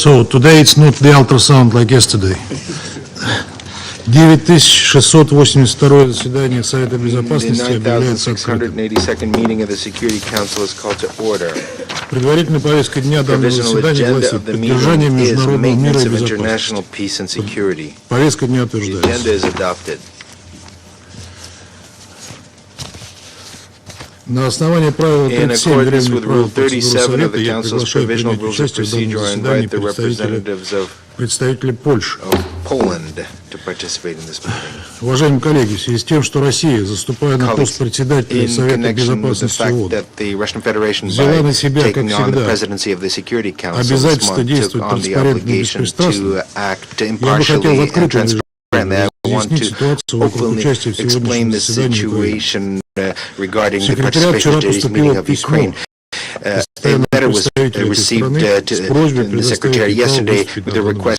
So today it's not the ultrasound like yesterday. 9682 заседание Совета Безопасности объявляется открытым. Предварительная повестка дня данного заседания гласит поддержание международного мира и безопасности. Повестка дня утверждается. На основании правила 37 временных правил процедуры Совета я приглашаю принять участие в данном заседании представителей Польши. Уважаемые коллеги, в связи с тем, что Россия, заступая на пост председателя Совета Безопасности ООН, взяла на себя, как всегда, обязательство действовать транспарентно и беспристрастно, я бы хотел в открытом режиме разъяснить ситуацию вокруг участия в сегодняшнем заседании Украины. Секретариат вчера поступило письмо постоянного представителя этой страны с просьбой предоставить право госпиталя.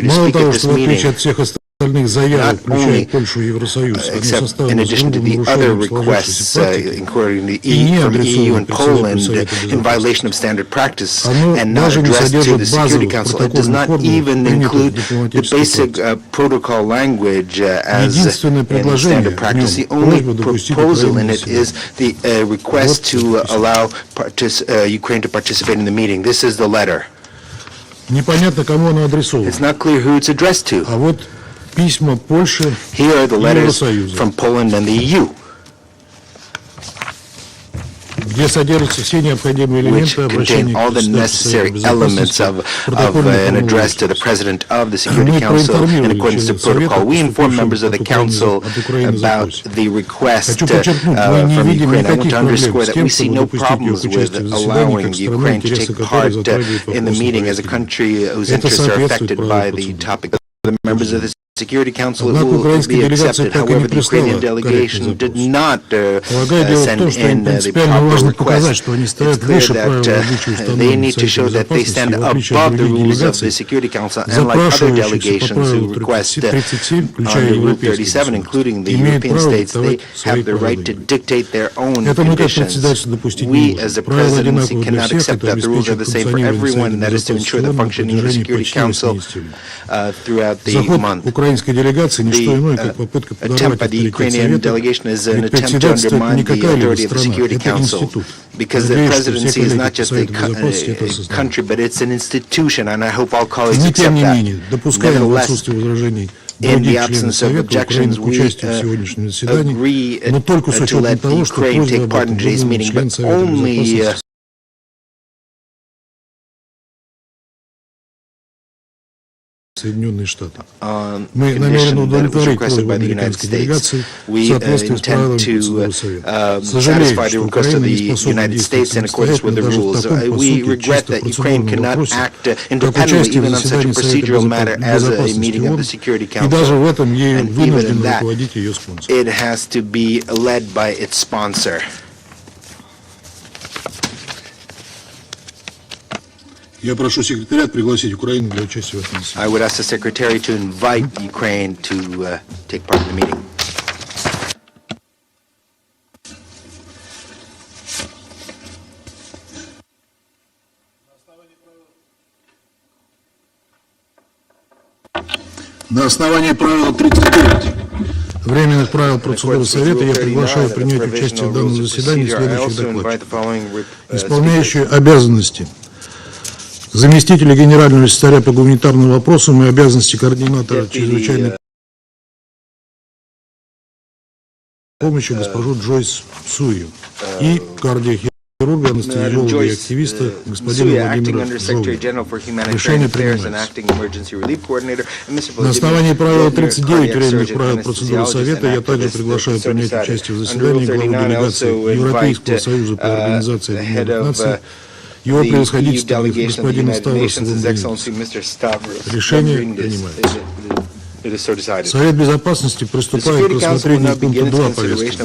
Мало того, что в отличие от всех остальных заявок, включая Польшу и Евросоюз, они составлены с грубым нарушением сложившейся практики и не адресованы председателю Совета Безопасности, оно даже не содержит базовых протокольных формул, принятых дипломатической практикой. Единственное предложение в нем — просьба допустить Украину на заседание. Непонятно, кому оно адресовано. А вот письма Польши и Евросоюза, где содержатся все необходимые элементы обращения к председателю Совета Безопасности. Мы проинформировали членов Совета, поступивших от Украины запросе. Хочу подчеркнуть, мы не видим никаких проблем с тем, чтобы допустить ее к участию в заседании как страны, интересы которой затрагивают вопрос. Это соответствует правилам. Однако украинская делегация так и не прислала корректный запрос. Полагаю, дело в том, что им принципиально важно показать, что они стоят выше правил обычаев, установленных в Совете Безопасности, в отличие от других делегаций, запрашивающихся по правилу 37, включая Европейский суд, имеют право диктовать свои правила. Это мы как председательство допустить не можем. Правила одинаковы для всех, это обеспечивает функционирование Совета Безопасности ООН на протяжении почти 80 лет. Заход украинской делегации не что иное, как попытка подорвать авторитет Совета, ведь председательство — это не какая-либо страна, это институт. Надеюсь, что все коллеги по Совету Безопасности это осознают. Но тем не менее, допускаем в отсутствие возражений других членов Совета Украины к участию в сегодняшнем заседании, но только с учетом того, что просьба об этом выдвинул член Совета Безопасности Соединенные Штаты. Мы намерены удовлетворить просьбу американской делегации в соответствии с правилами процедуры Совета. Сожалеем, что Украина не способна действовать самостоятельно даже в таком, по сути, чисто процедурном вопросе, как участие в заседании Совета Безопасности ООН, и даже в этом ею вынужден руководить ее спонсор. Я прошу секретариат пригласить Украину для участия в этом заседании. I would ask the secretary to invite Ukraine to take part in the meeting. На основании правила 39 временных правил процедуры Совета я приглашаю принять участие в данном заседании следующих докладчиков. Исполняющие обязанности заместителя генерального секретаря по гуманитарным вопросам и обязанности координатора чрезвычайной помощи госпожу Джойс Сую и кардиохирурга, анестезиолога и активиста господина Володимира Жовна. Решение принимается. На основании правила 39 временных правил процедуры Совета я также приглашаю принять участие в заседании главы делегации Европейского союза по организации Объединенных Наций, его превосходительство господина Ставроса. Решение принимается. Совет Безопасности приступает к рассмотрению пункта 2 повестки.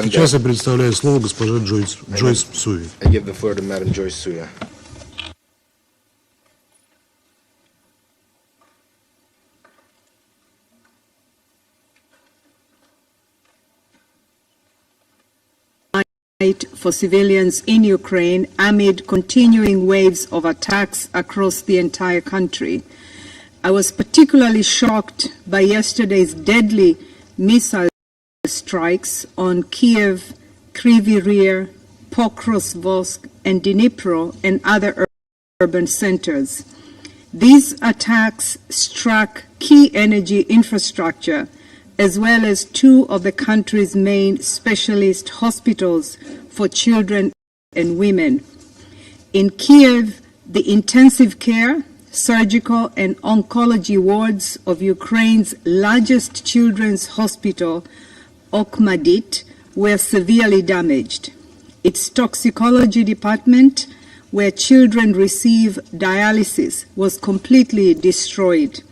Сейчас я предоставляю слово госпоже Джойс Суи. for civilians in Ukraine amid continuing waves of attacks across the entire country. I was particularly shocked by yesterday's deadly missile strikes on Kyiv, Kryvyi Rih, Pokrovsk, and Dnipro and other urban centers. These attacks struck key energy infrastructure as well as two of the country's main specialist hospitals for children and women. In Kyiv, the intensive care, surgical and oncology wards of Ukraine's largest children's hospital, Okhmadit, were severely damaged. Its toxicology department, where children receive dialysis, was completely destroyed.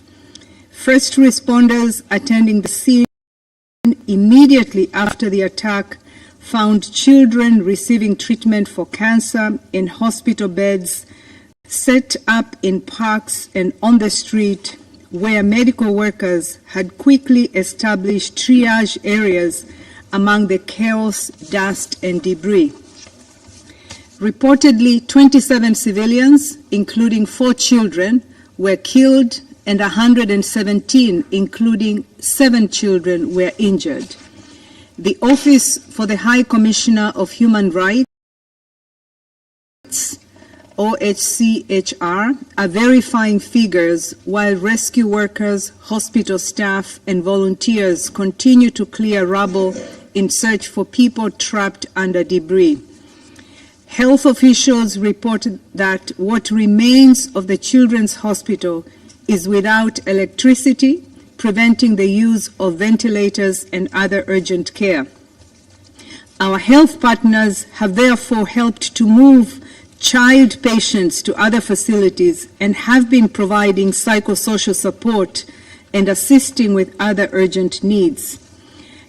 First responders attending the scene immediately after the attack found children receiving treatment for cancer in hospital beds set up in parks and on the street, where medical workers had quickly established triage areas among the chaos, dust, and debris. Reportedly, 27 civilians, including 4 children, were killed and 117, including 7 children, were injured. The Office for the High Commissioner of Human Rights, OHCHR, are verifying figures while rescue workers, hospital staff, and volunteers continue to clear rubble in search for people trapped under debris. Health officials reported that what remains of the children's hospital is without electricity, preventing the use of ventilators and other urgent care. Our health partners have therefore helped to move child patients to other facilities and have been providing psychosocial support and assisting with other urgent needs.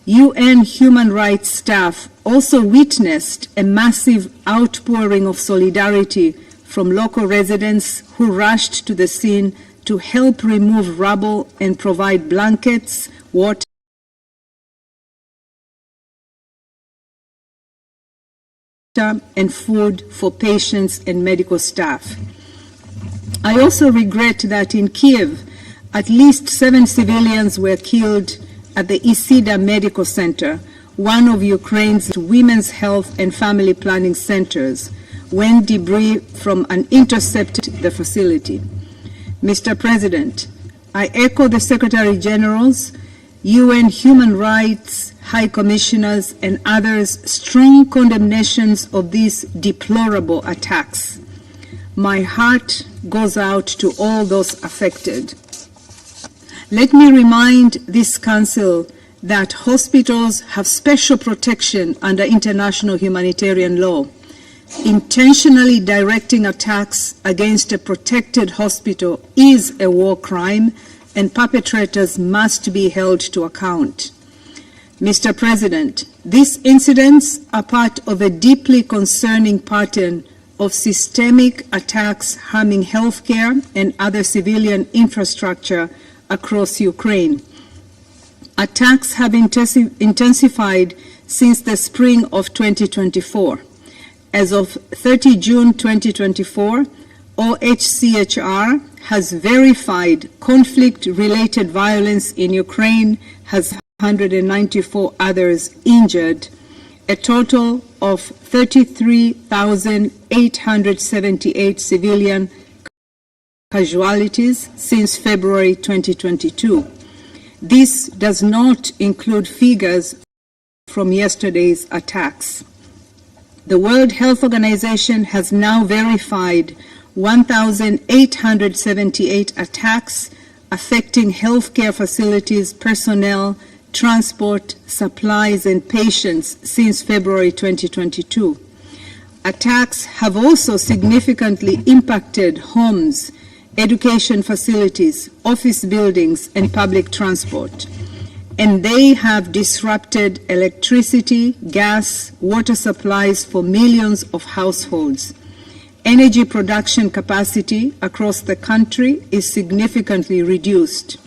UN human rights staff also witnessed a massive outpouring of solidarity from local residents who rushed to the scene to help remove rubble and provide blankets, water, and food for patients and medical staff. I also regret that in Kyiv, at least 7 civilians were killed at the Isida Medical Center, one of Ukraine's women's health and family planning centers, when debris from an intercepted the facility. Mr. President, I echo the Secretary General's, UN Human Rights High Commissioners, and others' strong condemnations of these deplorable attacks. My heart goes out to all those affected. Let me remind this Council that hospitals have special protection under international humanitarian law. Intentionally directing attacks against a protected hospital is a war crime, and perpetrators must be held to account. Mr. President, these incidents are part of a deeply concerning pattern of systemic attacks harming healthcare and other civilian infrastructure across Ukraine. Attacks have intensified since the spring of 2024. As of 30 June 2024, OHCHR has verified conflict-related violence in Ukraine, has 194 others injured, a total of 33,878 civilian casualties since February 2022. This does not include figures from yesterday's attacks. The World Health Organization has now verified 1,878 attacks affecting healthcare facilities, personnel, transport, supplies, and patients since February 2022. Attacks have also significantly impacted homes, education facilities, office buildings, and public transport. And they have disrupted electricity, gas, water supplies for millions of households. Energy production capacity across the country is significantly reduced.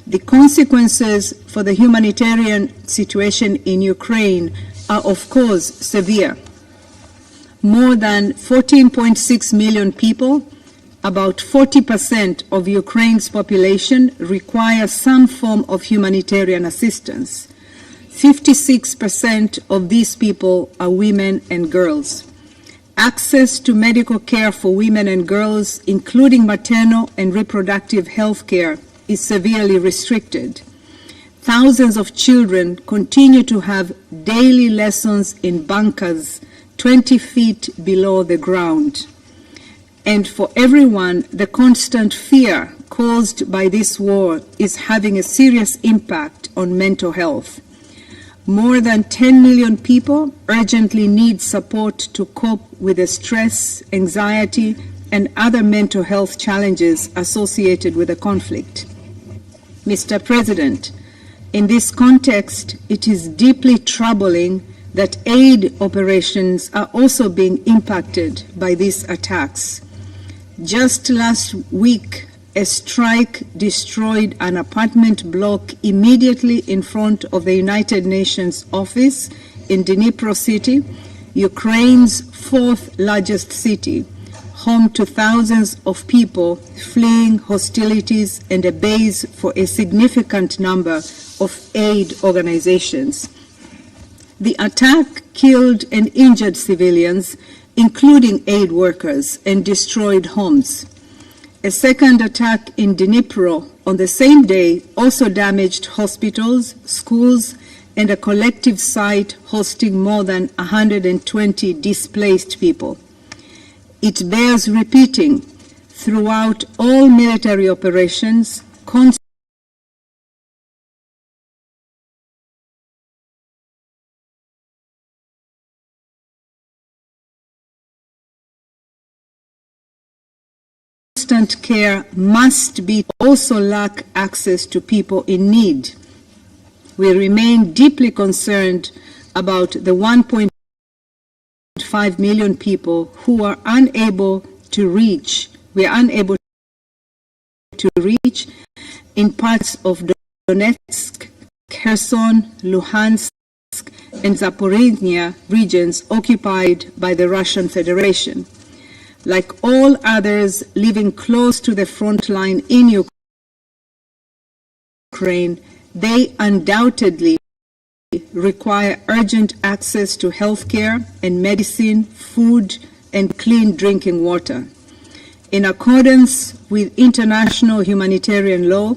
The consequences for the humanitarian situation in Ukraine are of course severe. More than 14.6 million people, about 40% of Ukraine's population, require some form of humanitarian assistance. 56% of these people are women and girls. Access to medical care for women and girls, including maternal and reproductive health care, is severely restricted. Thousands of children continue to have daily lessons in bunkers 20 feet below the ground. And for everyone, the constant fear caused by this war is having a serious impact on mental health. More than 10 million people urgently need support to cope with the stress, anxiety, and other mental health challenges associated with the conflict. Mr. President, in this context, it is deeply troubling that aid operations are also being impacted by these attacks. Just last week, a strike destroyed an apartment block immediately in front of the United Nations office in Dnipro City, Ukraine's fourth largest city, home to thousands of people fleeing hostilities and a base for a significant number of aid organizations. The attack killed and injured civilians, including aid workers, and destroyed homes. A second attack in Dnipro on the same day also damaged hospitals, schools, and a collective site hosting more than 120 displaced people. It bears repeating, throughout all military operations, constant care must be also lack access to people in need. We remain deeply concerned about the 1.5 million people who are unable to reach in parts of Donetsk, Kherson, Luhansk, and Zaporizhzhia regions occupied by the Russian Federation. Like all others living close to the front line in Ukraine, they undoubtedly require urgent access to health care and medicine, food, and clean drinking water. In accordance with international humanitarian law,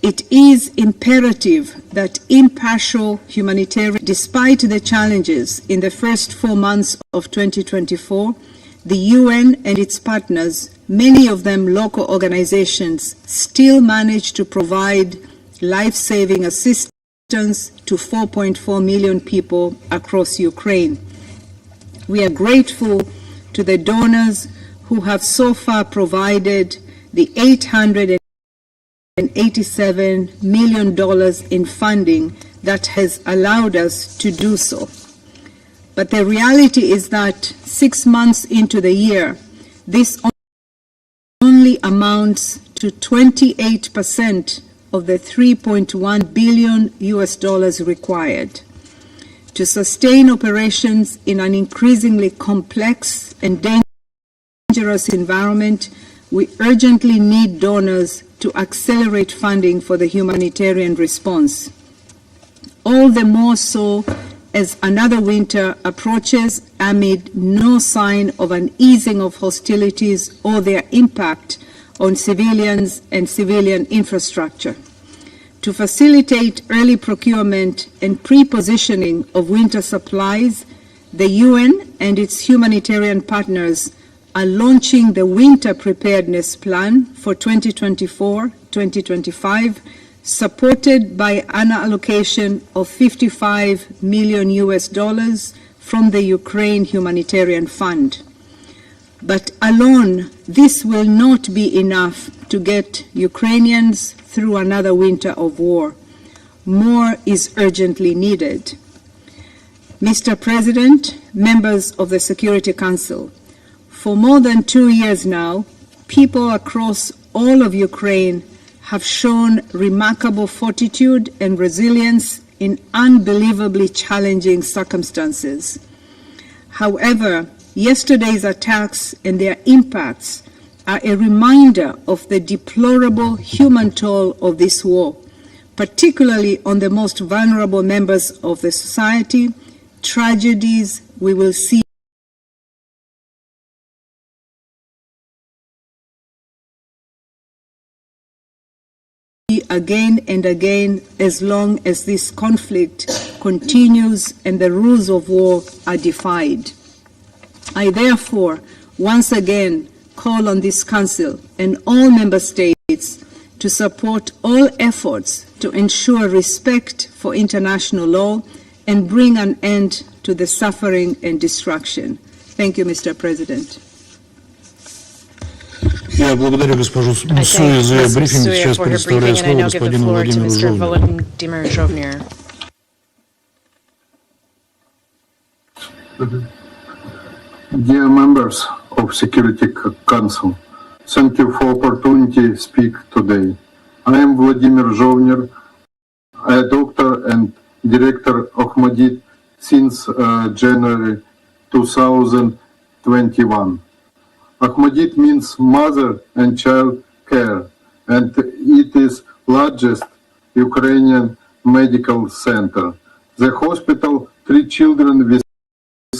it is imperative that impartial humanitarian, despite the challenges in the first 4 months of 2024, the UN and its partners, many of them local organizations, still manage to provide life-saving assistance to 4.4 million people across Ukraine. We are grateful to the donors who have so far provided the $887 million in funding that has allowed us to do so. But the reality is that 6 months into the year, this only amounts to 28% of the $3.1 billion required. To sustain operations in an increasingly complex and dangerous environment, we urgently need donors to accelerate funding for the humanitarian response. All the more so as another winter approaches amid no sign of an easing of hostilities or their impact on civilians and civilian infrastructure. To facilitate early procurement and pre-positioning of winter supplies, the UN and its humanitarian partners are launching the Winter Preparedness Plan for 2024-2025, supported by an allocation of $55 million from the Ukraine Humanitarian Fund. But alone, this will not be enough to get Ukrainians through another winter of war. More is urgently needed. Mr. President, members of the Security Council, for more than 2 years now, people across all of Ukraine have shown remarkable fortitude and resilience in unbelievably challenging circumstances. However, yesterday's attacks and their impacts are a reminder of the deplorable human toll of this war, particularly on the most vulnerable members of the society, tragedies we will see again and again as long as this conflict continues and the rules of war are defied. I therefore once again call on this Council and all Member States to support all efforts to ensure respect for international law and bring an end to the suffering and destruction. Thank you, Mr. President. Я благодарю госпожу Суе за брифинг. Сейчас предоставляю слово господину Владимиру Жовниру. Dear members of Security Council, thank you for opportunity to speak today. I am Volodymyr Zhovnir, a doctor and director of Ahmadit since January 2021. Ahmadit means mother and child care, and it is largest Ukrainian medical center. The hospital treats children with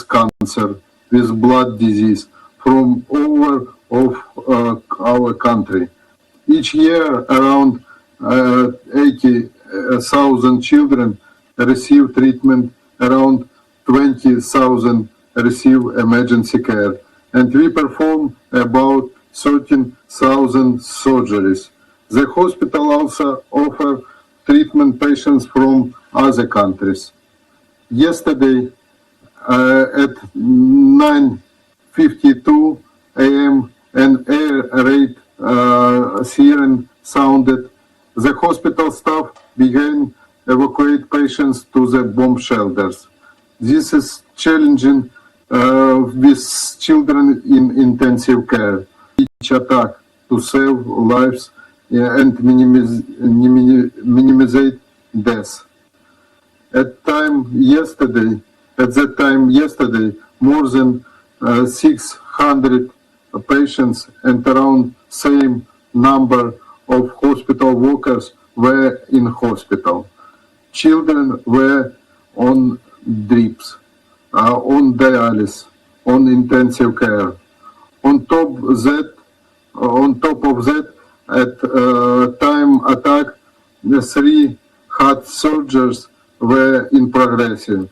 cancer, with blood disease from all of our country. Each year, around 80,000 children receive treatment, around 20,000 receive emergency care, and we perform about 13,000 surgeries. The hospital also offers treatment patients from other countries. Yesterday, at 9:52 a.m., an air raid siren sounded. The hospital staff began evacuate patients to the bomb shelters. This is challenging with children in intensive care. Each attack to save lives and minimize deaths. At that time yesterday, more than 600 patients and around same number of hospital workers were in hospital. Children were on drips, on dialysis, on intensive care. On top of that, at time attack, the 3 heart surgeries were in progress. In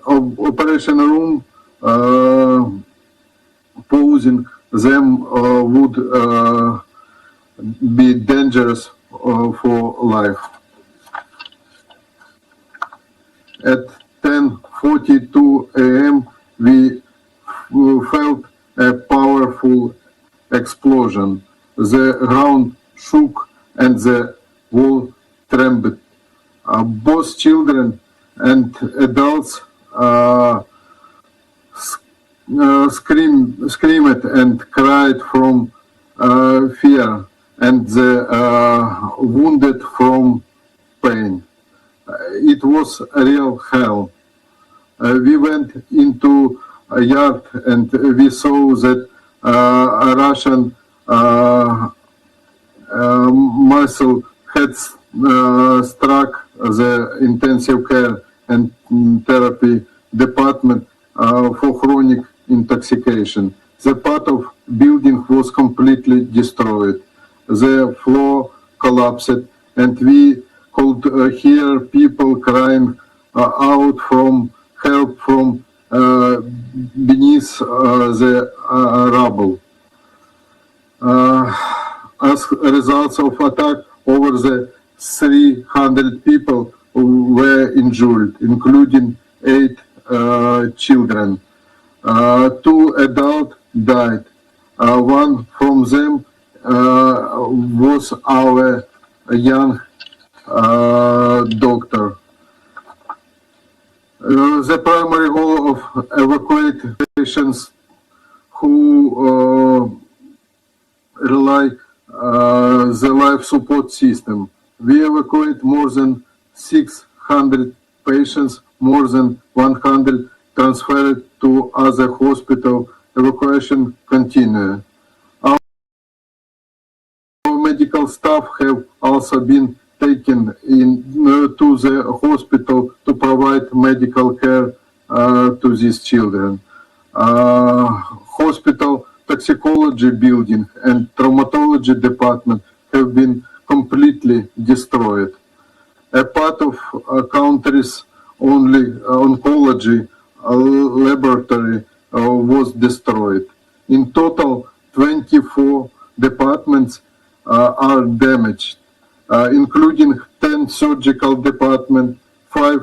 operation room, pausing them would be dangerous for life. At 10:42 a.m., we felt a powerful explosion. The ground shook and the wall trembled. Both children and adults screamed and cried from fear, and the wounded from pain. It was a real hell. We went into a yard and we saw that a Russian missile had struck the intensive care and therapy department for chronic intoxication. The part of building was completely destroyed. The floor collapsed, and we could hear people crying out from help from beneath the rubble. As a result of attack, over the 300 people were injured, including 8 children. 2 adults died. One from them was our young doctor. The primary goal of evacuate patients who rely the life support system. We evacuate more than 600 patients, more than 100 transferred to other hospital. Evacuation continue. Our medical staff have also been taken to the hospital to provide medical care to these children. Hospital toxicology building and traumatology department have been completely destroyed. A part of country's only oncology laboratory was destroyed. In total, 24 departments are damaged, including 10 surgical departments, 5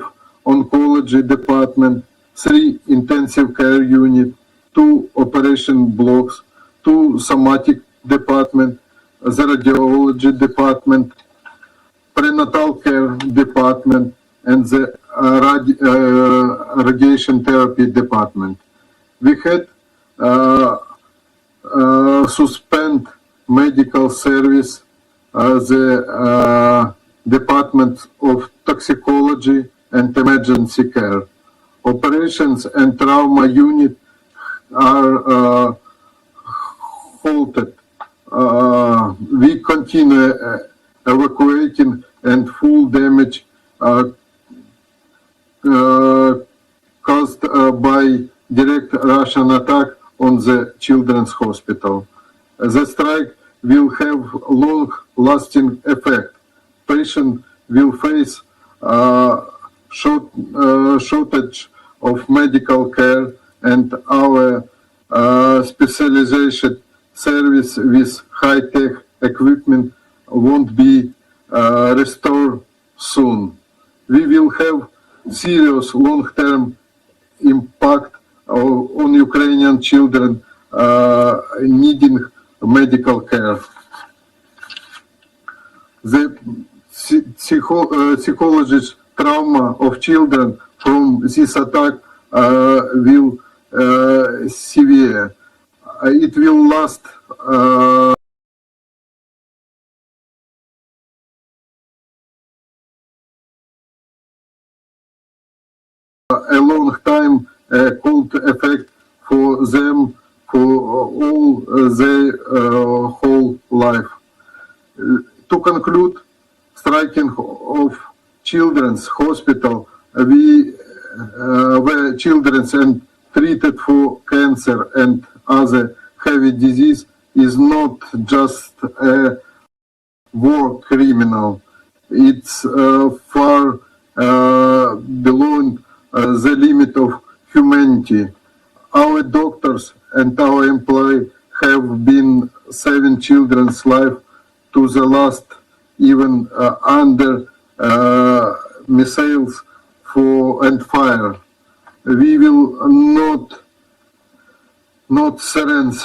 oncology departments, 3 intensive care units, 2 operation blocks, 2 somatic departments, the radiology department, prenatal care department, and the radiation therapy department. We had suspend medical service, the Department of Toxicology and Emergency Care. Operations and trauma unit are halted. We continue evacuating and full damage caused by direct Russian attack on the children's hospital. The strike will have long-lasting effect. Patients will face shortage of medical care, and our specialization service with high-tech equipment won't be restored soon. We will have serious long-term impact on Ukrainian children needing medical care. The psychologist trauma of children from this attack will severe. It will last a long time, cold effect for them for all their whole life. To conclude, striking of children's hospital, we were children and treated for cancer and other heavy disease is not just a war criminal. It's far below the limit of humanity. Our doctors and our employees have been saving children's life to the last, even under missiles and fire. We will not surrender.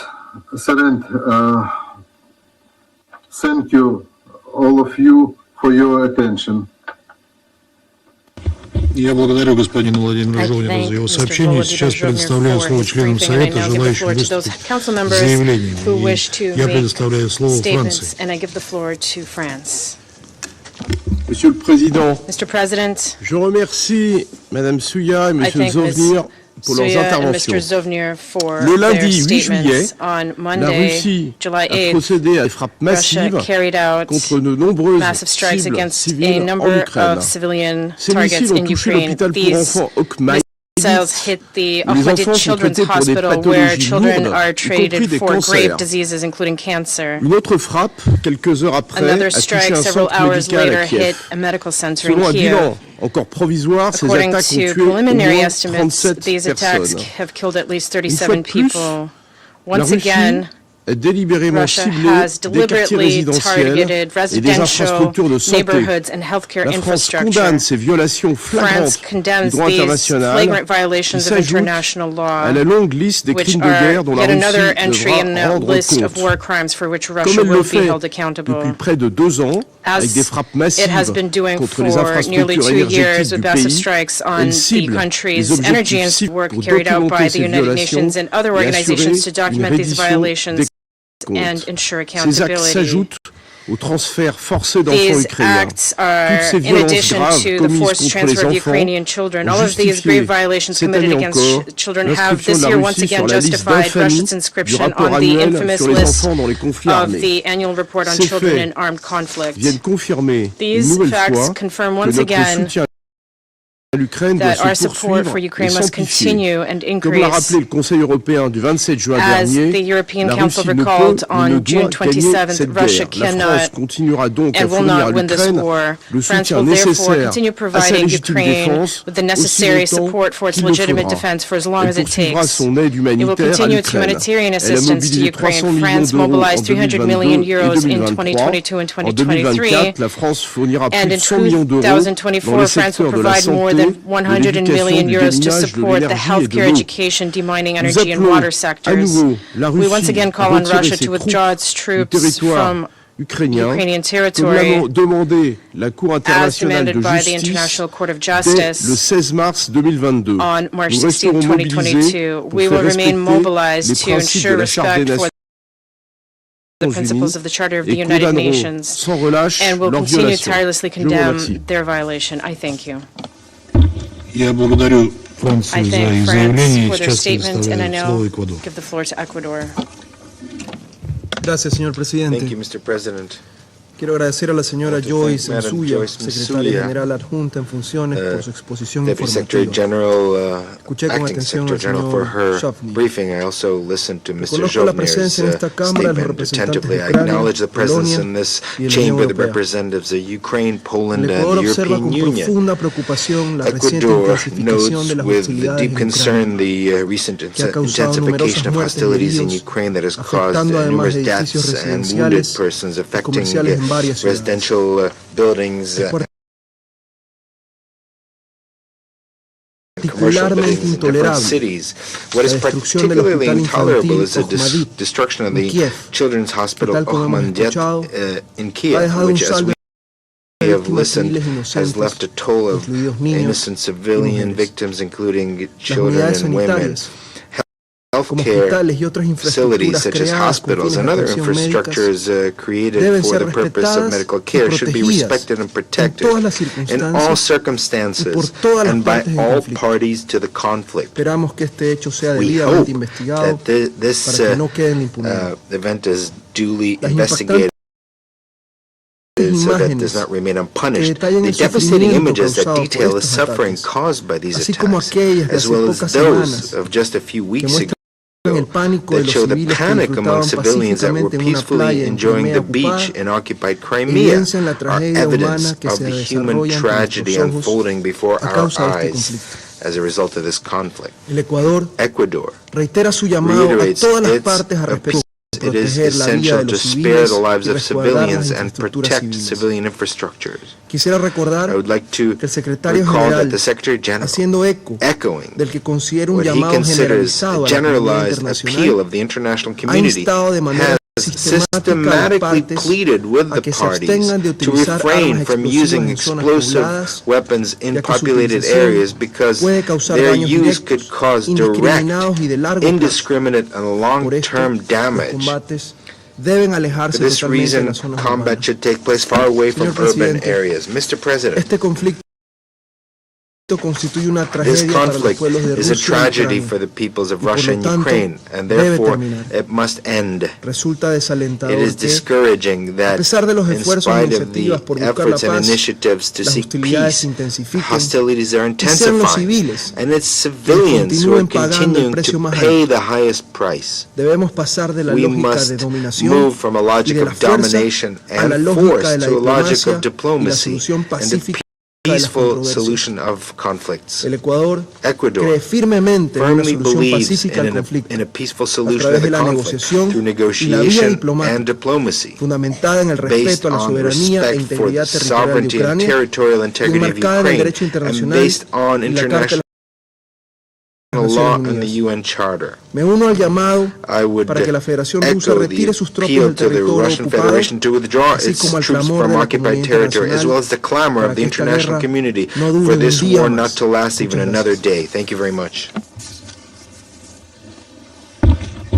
Thank you, all of you, for your attention. Я благодарю господина Владимира Жовнина за его сообщение. Сейчас предоставляю слово членам Совета, желающим выступить с заявлением. И я предоставляю слово Франции. Monsieur le Président, Mr. President, je remercie Madame Souya et Monsieur Zovnir pour leurs interventions. Le lundi 8 juillet, la Russie a procédé à des frappes massives contre de nombreuses cibles civiles en Ukraine. Ces missiles ont touché l'hôpital pour enfants Okmaï. Missiles hit the Okhmadid Children's Hospital, where children are treated for grave diseases, including cancer. Une autre frappe, quelques heures après, Another a touché strike un several centre hours médical later à hit Kiev. a medical center Selon in un Kyiv. bilan encore provisoire, ces According attaques ont to tué au preliminary moins estimates, 37 these attacks personnes. have killed at least Une fois 37 de plus, people. La Once Russie again, a délibérément Russia ciblé has des quartiers deliberately résidentiels targeted et des residential infrastructures de santé. neighborhoods and healthcare La France infrastructure. condamne ces violations France flagrantes du condemns droit these international flagrant qui violations of s'ajoutent international law, à la longue liste des which crimes de are guerre dont la yet another Russie entry in devra the rendre list of compte. war crimes for which Comme Russia elle le will be fait held depuis accountable. près de 2 ans, avec des As frappes it massives has been doing contre les for nearly infrastructures 2 years énergétiques with du massive pays, strikes on elle the cible les country's energy objectifs and cibles work pour carried out by documenter the ces United violations Nations and other et organizations to assurer une document these reddition violations des and comptes. ensure Ces actes accountability. s'ajoutent au transfert forcé d'enfants These ukrainiens. acts are, Toutes ces in violences addition graves to the commises forced contre transfer les of enfants Ukrainian children, ont all of these justifié grave violations cette committed année encore against children have l'inscription this de la year once Russie again sur la liste justified d'infamie Russia's du inscription rapport on the annuel infamous sur les list enfants dans les conflits of armés. the annual report on Ces children faits in armed conflict. viennent confirmer une These nouvelle facts fois confirm que once notre again soutien à l'Ukraine doit that our se support for poursuivre et Ukraine must s'amplifier. continue and Comme l'a increase. rappelé le Conseil européen du 27 juin As dernier, the European la Council Russie ne recalled peut on et ne June doit gagner 27th, cette Russia guerre. La France cannot continuera donc à and will fournir à not win this l'Ukraine war. le France soutien will therefore nécessaire continue à sa providing légitime Ukraine défense with the necessary aussi longtemps support for its qu'il le legitimate faudra. defense for as long Elle as it poursuivra takes. son aide It will humanitaire à continue its l'Ukraine. humanitarian Elle a assistance to mobilisé 300 Ukraine. millions France d'euros en mobilized 300 million 2022 et euros in 2023. 2022 and En 2023. 2024, la France fournira plus And de in 100 millions d'euros dans 2024, les France will secteurs de la provide more santé, than de 100 l'éducation, million du euros to déminage, de support the l'énergie et de healthcare, l'eau. education, demining Nous energy and appelons water à sectors. nouveau la We once Russie again à call on retirer Russia ses to withdraw its troupes du troops territoire from ukrainien, Ukrainian comme territory, l'a demandé la Cour as internationale demanded de by the justice International Court of dès le Justice 16 mars 2022. on March Nous 16, resterons mobilisés 2022. pour We faire will remain respecter mobilized les to principes de ensure la Charte des respect for the Nations principles Unies of the Charter of the et United condamnerons Nations sans relâche and will leur continue violation. tirelessly Je vous remercie. condemn their violation. I thank you. Я благодарю I Францию за thank их France заявление и for their сейчас statement, and I предоставляю now слово Эквадору. give the floor to Ecuador. Gracias, señor presidente. Thank you, Mr. President. Quiero agradecer a la señora Want to Joyce thank Madam Msuya, Joyce secretaria Msuya, general adjunta en funciones, por su exposición Deputy Secretary informativa. General, Escuché con Acting atención Secretary al General, for señor her Shavny. briefing. I also listened to Mr. Reconozco la Zhovnir's presencia en esta Cámara de los statement representantes attentively. de I Ucrania, acknowledge the presence Polonia in this y de la Chamber Unión of Europea. Representatives of Ukraine, Poland, El and Ecuador the observa European con Union. profunda preocupación la reciente Ecuador intensificación de notes las with hostilidades deep en concern Ucrania, the recent que ha causado intensification numerosas of muertes y hostilities in heridos, Ukraine that has caused afectando además numerous edificios deaths and wounded residenciales persons, y affecting comerciales en varias ciudades. residential buildings and commercial buildings in different cities. What is particularly intolerable is the destruction of the children's hospital Ahmadiyat in Kyiv, which, as we have listened, has left a toll of innocent civilian victims, including children and women. Healthcare facilities such as hospitals and other infrastructures created for the purpose of medical care should be respected and protected in all circumstances and by all parties to the conflict. We hope that this event is duly investigated so that it does not remain unpunished. The devastating images that detail the suffering caused by these attacks, as well as those of just a few weeks ago, that show the panic among civilians that were peacefully enjoying the beach in occupied Crimea, are evidence of the human tragedy unfolding before our eyes as a result of this conflict. Ecuador reiterates it is essential to spare the lives of civilians and protect civilian infrastructures. I would like to recall that the Secretary General, echoing what he considers a generalized appeal of the international community, has systematically pleaded with the parties to refrain from using explosive weapons in populated areas because their use could cause direct, indiscriminate, and long-term damage. For this reason, combat should take place far away from urban areas. Mr. President, this conflict is a tragedy for the peoples of Russia and Ukraine, and therefore it must end. It is discouraging that, in spite of the efforts and initiatives to seek peace, hostilities are intensifying, and it's civilians who are continuing to pay the highest price. We must move from a logic of domination and force to a logic of diplomacy and a peaceful solution of conflicts. Ecuador firmly believes in a peaceful solution of the conflict through negotiation and diplomacy based on respect for the sovereignty and territorial integrity of Ukraine and based on international law and the UN Charter. I would echo the appeal to the Russian Federation to withdraw its troops from occupied territory, as well as the clamor of the international community for this war not to last even another day. Thank you very much.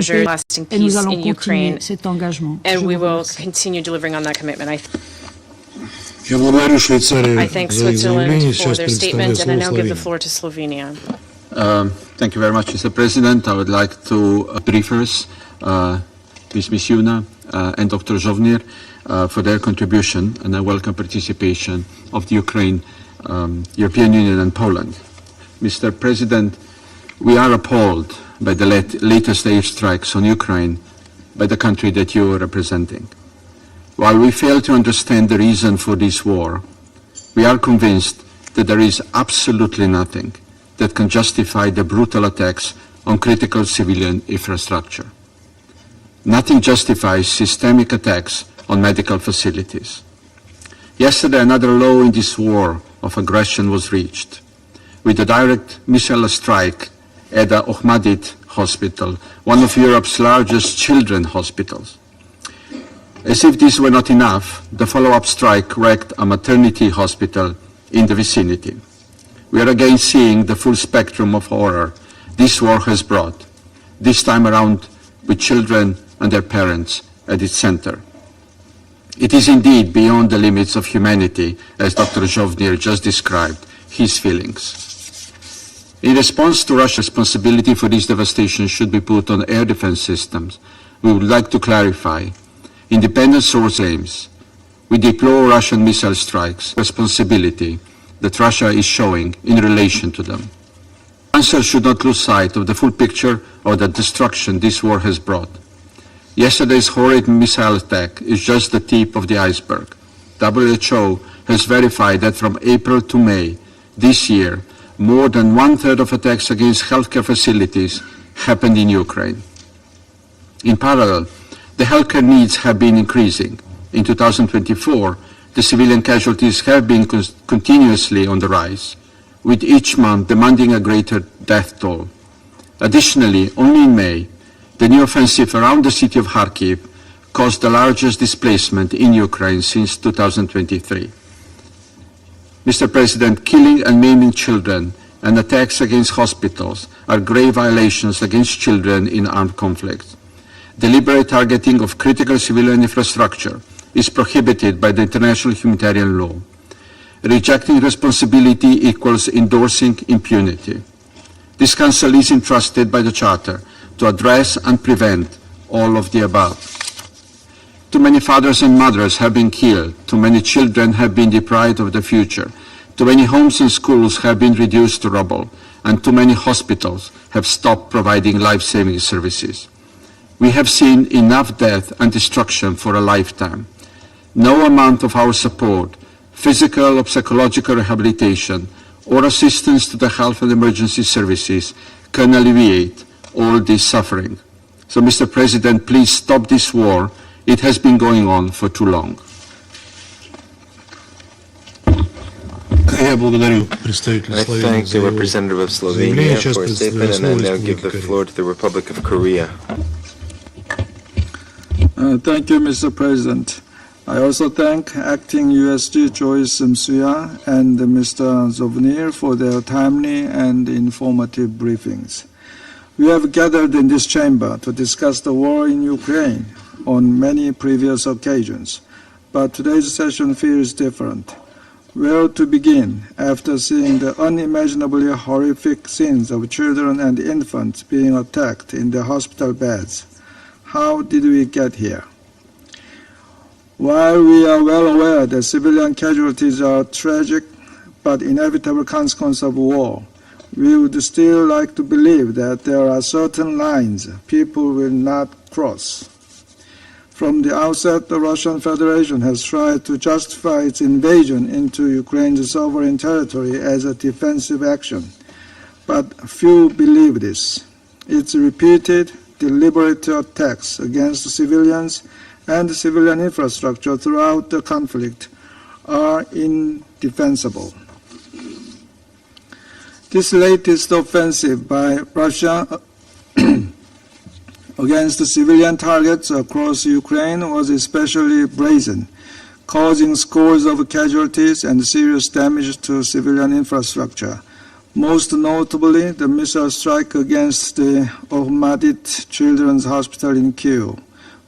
measures lasting et nous peace allons in Ukraine, continuer cet engagement. Je and vous we will remercie. continue delivering on that commitment. Я благодарю Швейцарию I thank за их заявление. Switzerland for Сейчас their предоставляю statement, and I слово now give the Словении. floor to Slovenia. Thank you very much, Mr. President. I would like to brief us, Ms. Misiuna and Dr. Zhovnir, for their contribution, and I welcome participation of the Ukraine, European Union and Poland. Mr. President, we are appalled by the latest airstrikes on Ukraine by the country that you are representing. While we fail to understand the reason for this war, we are convinced that there is absolutely nothing that can justify the brutal attacks on critical civilian infrastructure. Nothing justifies systemic attacks on medical facilities. Yesterday, another low in this war of aggression was reached, with a direct missile strike at the Ahmedit Hospital, one of Europe's largest children's hospitals. As if this were not enough, the follow-up strike wrecked a maternity hospital in the vicinity. We are again seeing the full spectrum of horror this war has brought, this time around with children and their parents at its center. It is indeed beyond the limits of humanity, as Dr. Zhovnir just described his feelings. In response to Russia's responsibility for this devastation should be put on air defense systems, we would like to clarify, independent source claims, we deplore Russian missile strikes, responsibility that Russia is showing in relation to them. Answers should not lose sight of the full picture of the destruction this war has brought. Yesterday's horrid missile attack is just the tip of the iceberg. WHO has verified that from April to May this year, more than one-third of attacks against healthcare facilities happened in Ukraine. In parallel, the healthcare needs have been increasing. In 2024, the civilian casualties have been continuously on the rise, with each month demanding a greater death toll. Additionally, only in May, the new offensive around the city of Kharkiv caused the largest displacement in Ukraine since 2023. Mr. President, killing and maiming children and attacks against hospitals are grave violations against children in armed conflicts. Deliberate targeting of critical civilian infrastructure is prohibited by the international humanitarian law. Rejecting responsibility equals endorsing impunity. This Council is entrusted by the Charter to address and prevent all of the above. Too many fathers and mothers have been killed, too many children have been deprived of the future, too many homes and schools have been reduced to rubble, and too many hospitals have stopped providing life-saving services. We have seen enough death and destruction for a lifetime. No amount of our support, physical or psychological rehabilitation, or assistance to the health and emergency services can alleviate all this suffering. So, Mr. President, please stop this war. It has been going on for too long. Я благодарю представителя I Словении thank за the его representative of Slovenia заявление. Сейчас for his statement, предоставляю and I слово now give the Республике floor to the Republic of Korea. Thank you, Mr. President. I also thank Acting USG Joyce Msuya and Mr. Zhovnir for their timely and informative briefings. We have gathered in this chamber to discuss the war in Ukraine on many previous occasions, but today's session feels different. Where to begin after seeing the unimaginably horrific scenes of children and infants being attacked in the hospital beds? How did we get here? While we are well aware that civilian casualties are a tragic but inevitable consequence of war, we would still like to believe that there are certain lines people will not cross. From the outset, the Russian Federation has tried to justify its invasion into Ukraine's sovereign territory as a defensive action, but few believe this. Its repeated, deliberate attacks against civilians and civilian infrastructure throughout the conflict are indefensible. This latest offensive by Russia against the civilian targets across Ukraine was especially brazen, causing scores of casualties and serious damage to civilian infrastructure. Most notably, the missile strike against the Ahmedit Children's Hospital in Kyiv,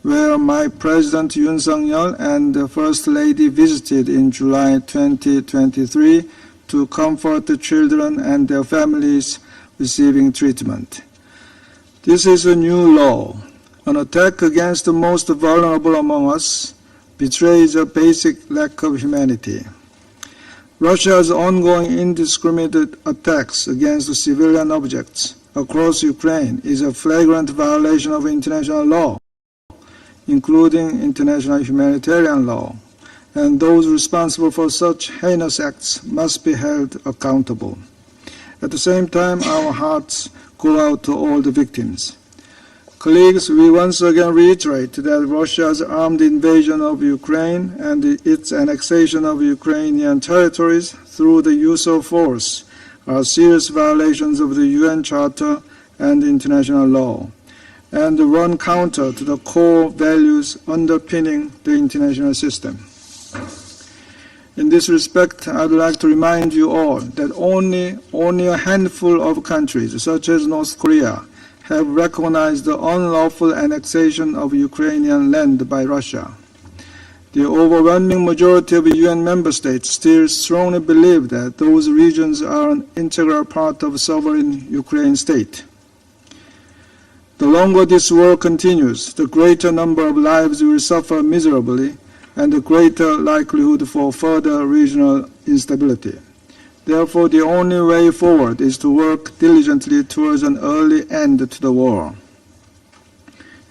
where my President Yoon Suk-yeol and the First Lady visited in July 2023 to comfort the children and their families receiving treatment. This is a new law. An attack against the most vulnerable among us betrays a basic lack of humanity. Russia's ongoing indiscriminate attacks against civilian objects across Ukraine is a flagrant violation of international law, including international humanitarian law, and those responsible for such heinous acts must be held accountable. At the same time, our hearts go out to all the victims. Colleagues, we once again reiterate that Russia's armed invasion of Ukraine and its annexation of Ukrainian territories through the use of force are serious violations of the UN Charter and international law, and run counter to the core values underpinning the international system. In this respect, I would like to remind you all that only a handful of countries, such as North Korea, have recognized the unlawful annexation of Ukrainian land by Russia. The overwhelming majority of UN member states still strongly believe that those regions are an integral part of sovereign Ukraine state. The longer this war continues, the greater number of lives will suffer miserably and the greater likelihood for further regional instability. Therefore, the only way forward is to work diligently towards an early end to the war.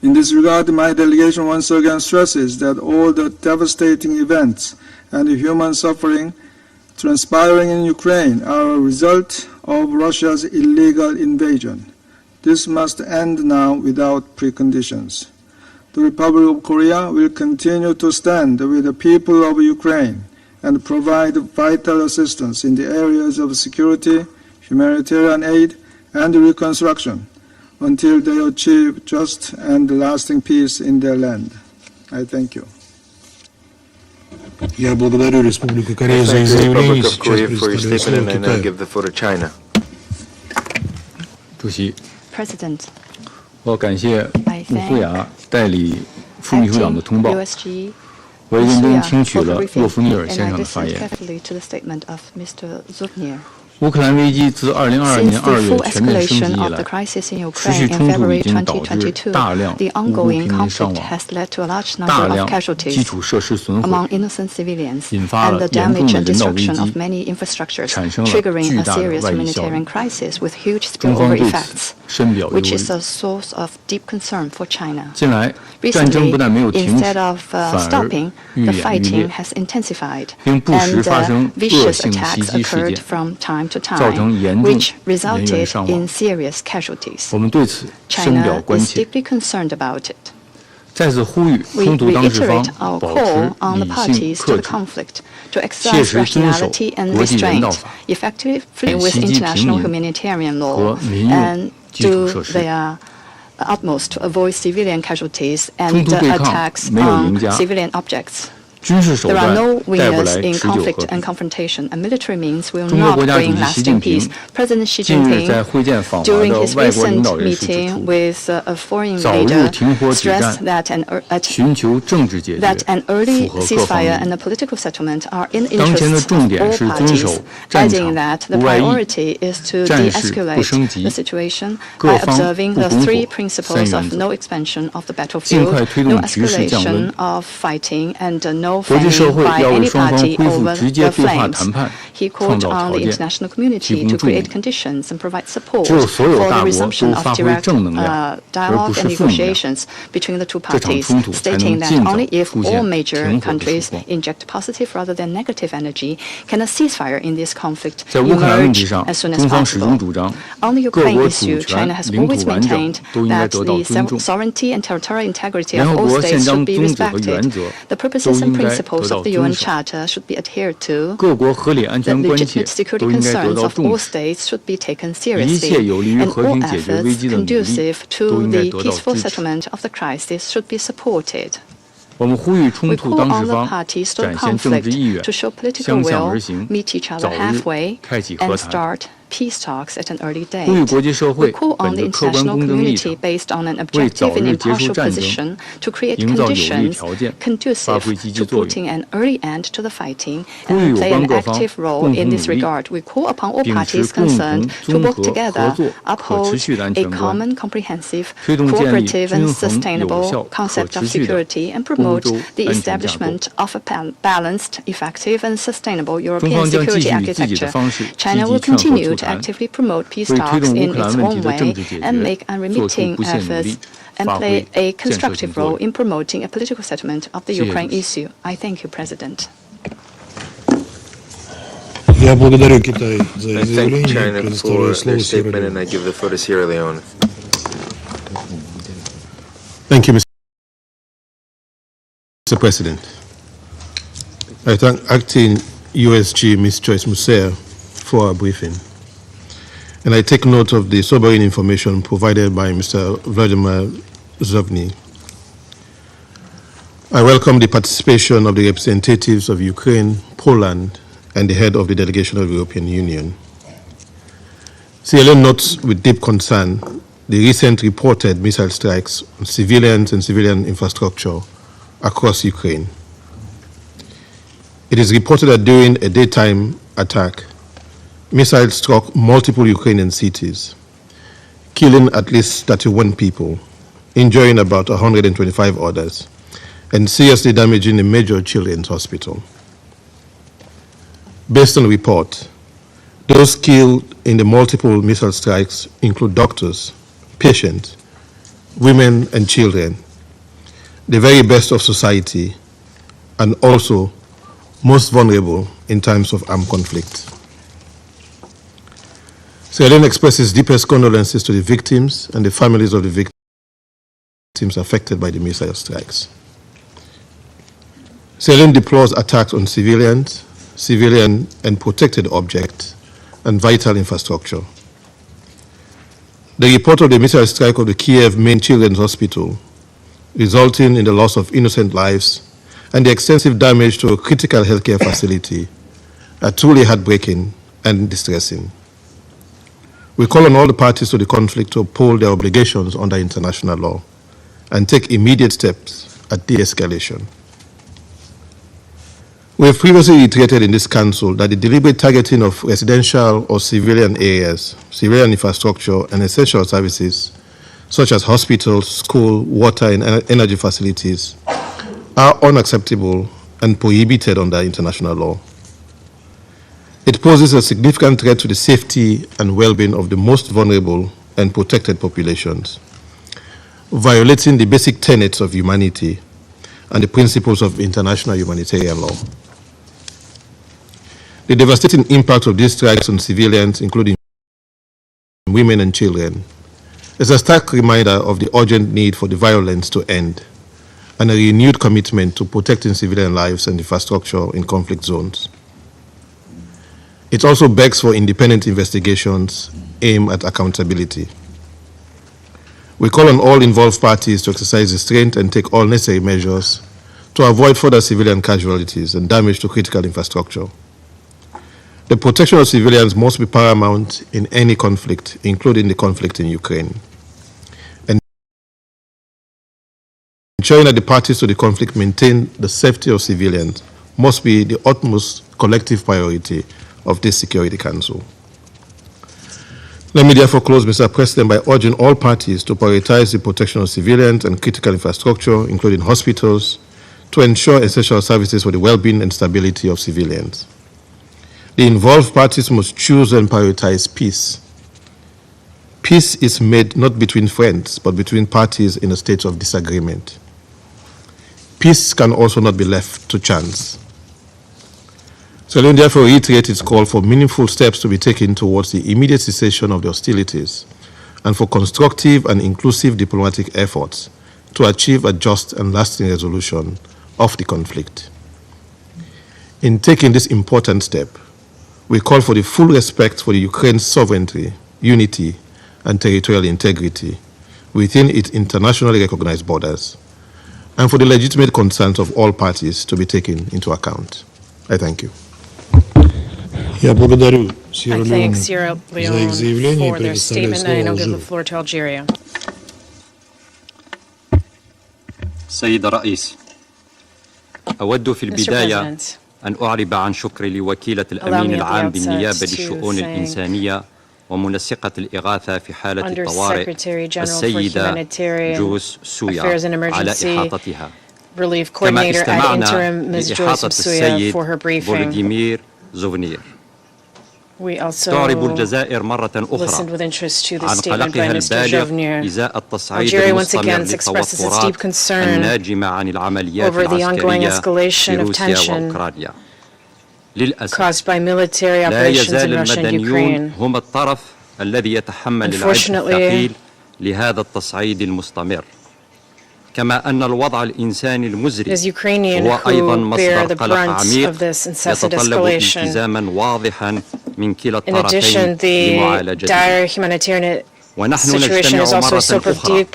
In this regard, my delegation once again stresses that all the devastating events and the human suffering transpiring in Ukraine are a result of Russia's illegal invasion. This must end now without preconditions. The Republic of Korea will continue to stand with the people of Ukraine and provide vital assistance in the areas of security, humanitarian aid, and reconstruction until they achieve just and lasting peace in their land. I thank you. Я благодарю Республику Корея за изъявление. Сейчас предоставляю слово Китаю. 主席， 我感谢穆苏雅代理副秘书长的通报。我也认真听取了洛夫尼尔先生的发言。乌克兰危机自2022年2月全面升级以来，持续冲突已经导致大量无辜平民伤亡、大量基础设施损毁，引发了严重的人道危机，产生了巨大的外溢效应。中方对此深表忧虑。近来，战争不但没有停止，反而愈演愈烈，并不时发生恶性袭击事件，造成严重人员伤亡。我们对此深表关切，再次呼吁冲突当事方保持理性克制，切实遵守国际人道法，免袭击平民和民用基础设施。 utmost to avoid civilian casualties and attacks on civilian objects. 军事手 There 段 are no 带不 winners 来 in 持久和 conflict 平 and。confrontation, and military means will 中国 not 国家主 bring 席习 lasting 近平 peace. President Xi 近日在 Jinping, 会见访华 during 的 his 外国领 recent 导人时指 meeting 出， with a foreign 早日 leader, 停火止 stressed 战， 寻求政治解决， that an early 符合各方 ceasefire 利 and 益 a。political settlement are in 当前的 interests 重 of 点 all 是遵守 parties, 战 adding 场 that the 不外溢， priority is to 战事不 de-escalate 升级， the situation 各 by 方 observing 不 the 拱 three 火principles 三 of 原则， no expansion of the 尽 battlefield, 快推 no 动局势降温。 escalation of fighting, and no 国际社 fanning 会 by 要为 any 双方 party 恢复 over 直接 the 对话 flames. 谈判 He 创 called 造 on 条 the 件， international 提 community 供 to 助力。 create conditions and provide support 只有所有 for 大 the 国 resumption 都 of 发挥 direct 正能量，而 dialogue 不 and 是负能量， negotiations between the two 这场 parties, 冲突才 stating 能 that 尽早 only if 出 all 现 major 停火的曙 countries 光。 inject positive rather than negative energy, can a ceasefire in this conflict 在乌克兰问题 emerge 上， as soon as 中方始 possible. 终主张， On the 各 Ukraine 国 issue, 主 China 权、 has 领 always 土完整 maintained 都应该 that 得到 the 尊重。 sovereignty and territorial integrity 联 of 合 all 国宪 states 章 should be 宗旨和原 respected. 则 The 都 purposes 应 and 该得 principles 到 of the 遵 UN 守。 Charter should be adhered to. 各国合理安 The 全关切 legitimate security 都应该得 concerns 到 of 重 all 视， states should be taken 一切 seriously, 有利于 and 和 all 平解决危 efforts 机的努力 conducive 都 to 应该 the 得到 peaceful 支持。 settlement of the crisis should be supported. 我们呼吁冲 We 突 call 当 on 事 the 方 parties to 展现政 conflict 治意愿， to show political 相向 will, 而行， meet each other 早日 halfway, 开启和 and 谈。 start peace talks at an early 呼吁 date. 国际社 We 会 call 本 on the 着客观 international 公正立 community 场， based on an 为早 objective and 日结束 impartial 战争 position to create 营造有利 conditions 条件，发 conducive 挥积极 to 作用。 putting an early end to the fighting 呼吁 and 有 play 关 an 各方 active role 共 in 同努 this 力， regard. We call upon all 秉持 parties 共同 concerned to 综 work 合合 together, 作可持 uphold 续的安 a 全观， common, comprehensive, 推动建立 cooperative 均 and 衡有 sustainable 效、可 concept of 持续的 security, and 欧 promote 洲 the 安全架构。 establishment of a balanced, effective, and sustainable 中 European 方将继 security 续以自己的 architecture. 方式积 China 极 will 劝和 continue 促 to 谈， actively promote peace 为推 talks 动乌 in 克兰 its 问题 own 的政 way 治解 and 决 make 做出 unremitting 不懈努 efforts 力， and 发 play 挥 a 建设性 constructive 作 role 用。 in promoting a political settlement of the 谢谢主 Ukraine 席。 issue. I thank you, President. Я благодарю Китай за I thank изъявление и China предоставляю for слово their Сьерра statement, and I Леоне. give the floor to Sierra Leone. Thank you, Mr. President. I thank Acting USG Ms. Joyce Musea for our briefing. And I take note of the sobering information provided by Mr. Volodymyr Zelensky. I welcome the participation of the representatives of Ukraine, Poland, and the head of the delegation of the European Union. CLN notes with deep concern the recent reported missile strikes on civilians and civilian infrastructure across Ukraine. It is reported that during a daytime attack, missiles struck multiple Ukrainian cities, killing at least 31 people, injuring about 125 others, and seriously damaging a major children's hospital. Based on the report, those killed in the multiple missile strikes include doctors, patients, women and children, the very best of society, and also most vulnerable in times of armed conflict. CLN expresses deepest condolences to the victims and the families of the victims affected by the missile strikes. CLN deplores attacks on civilians, civilian and protected objects, and vital infrastructure. The report of the missile strike of the Kyiv main children's hospital, resulting in the loss of innocent lives and the extensive damage to a critical healthcare facility, are truly heartbreaking and distressing. We call on all the parties to the conflict to uphold their obligations under international law and take immediate steps at de-escalation. We have previously reiterated in this Council that the deliberate targeting of residential or civilian areas, civilian infrastructure, and essential services, such as hospitals, schools, water, and energy facilities, are unacceptable and prohibited under international law. It poses a significant threat to the safety and well-being of the most vulnerable and protected populations, violating the basic tenets of humanity and the principles of international humanitarian law. The devastating impact of these strikes on civilians, including women and children, is a stark reminder of the urgent need for the violence to end and a renewed commitment to protecting civilian lives and infrastructure in conflict zones. It also begs for independent investigations aimed at accountability. We call on all involved parties to exercise restraint and take all necessary measures to avoid further civilian casualties and damage to critical infrastructure. The protection of civilians must be paramount in any conflict, including the conflict in Ukraine. And ensuring that the parties to the conflict maintain the safety of civilians must be the utmost collective priority of this Security Council. Let me therefore close, Mr. President, by urging all parties to prioritize the protection of civilians and critical infrastructure, including hospitals, to ensure essential services for the well-being and stability of civilians. The involved parties must choose and prioritize peace. Peace is made not between friends, but between parties in a state of disagreement. Peace can also not be left to chance. So let me therefore reiterate its call for meaningful steps to be taken towards the immediate cessation of the hostilities and for constructive and inclusive diplomatic efforts to achieve a just and lasting resolution of the conflict. In taking this important step, we call for the full respect for the Ukraine's sovereignty, unity, and territorial integrity within its internationally recognized borders, and for the legitimate concerns of all parties to be taken into account. I thank you. Я благодарю I Сьерра thank Леоне Sierra за их Leone заявление и for their предоставляю statement, and I now слово give the Алжиру. floor to Algeria. سيد الرئيس، أود في Mr. البداية President, أن أعرب عن شكري لوكيلة allow الأمين me at the العام outset بالنيابة to للشؤون thank الإنسانية ومنسقة الإغاثة في حالة الطوارئ Undersecretary General for السيدة Humanitarian جوس سويا Affairs and على Emergency إحاطتها. Relief كما Coordinator ad استمعنا interim, Ms. Joyce لإحاطة Msuya, السيد for her briefing. فولوديمير زوفنير. We also تعرب الجزائر مرة listened أخرى with interest to the عن statement by قلقها Mr. البالغ Jovnir. إزاء التصعيد Algeria once المستمر again expresses its deep للتوترات concern الناجمة عن العمليات over the ongoing العسكرية escalation في of روسيا tension وأوكرانيا. caused by military لا operations in يزال Russia and المدنيون Ukraine. هم الطرف الذي يتحمل العبء الثقيل لهذا التصعيد المستمر. كما أن الوضع الإنساني المزري هو أيضا مصدر قلق عميق يتطلب التزاما واضحا من كلا الطرفين لمعالجته. ونحن نجتمع مرة أخرى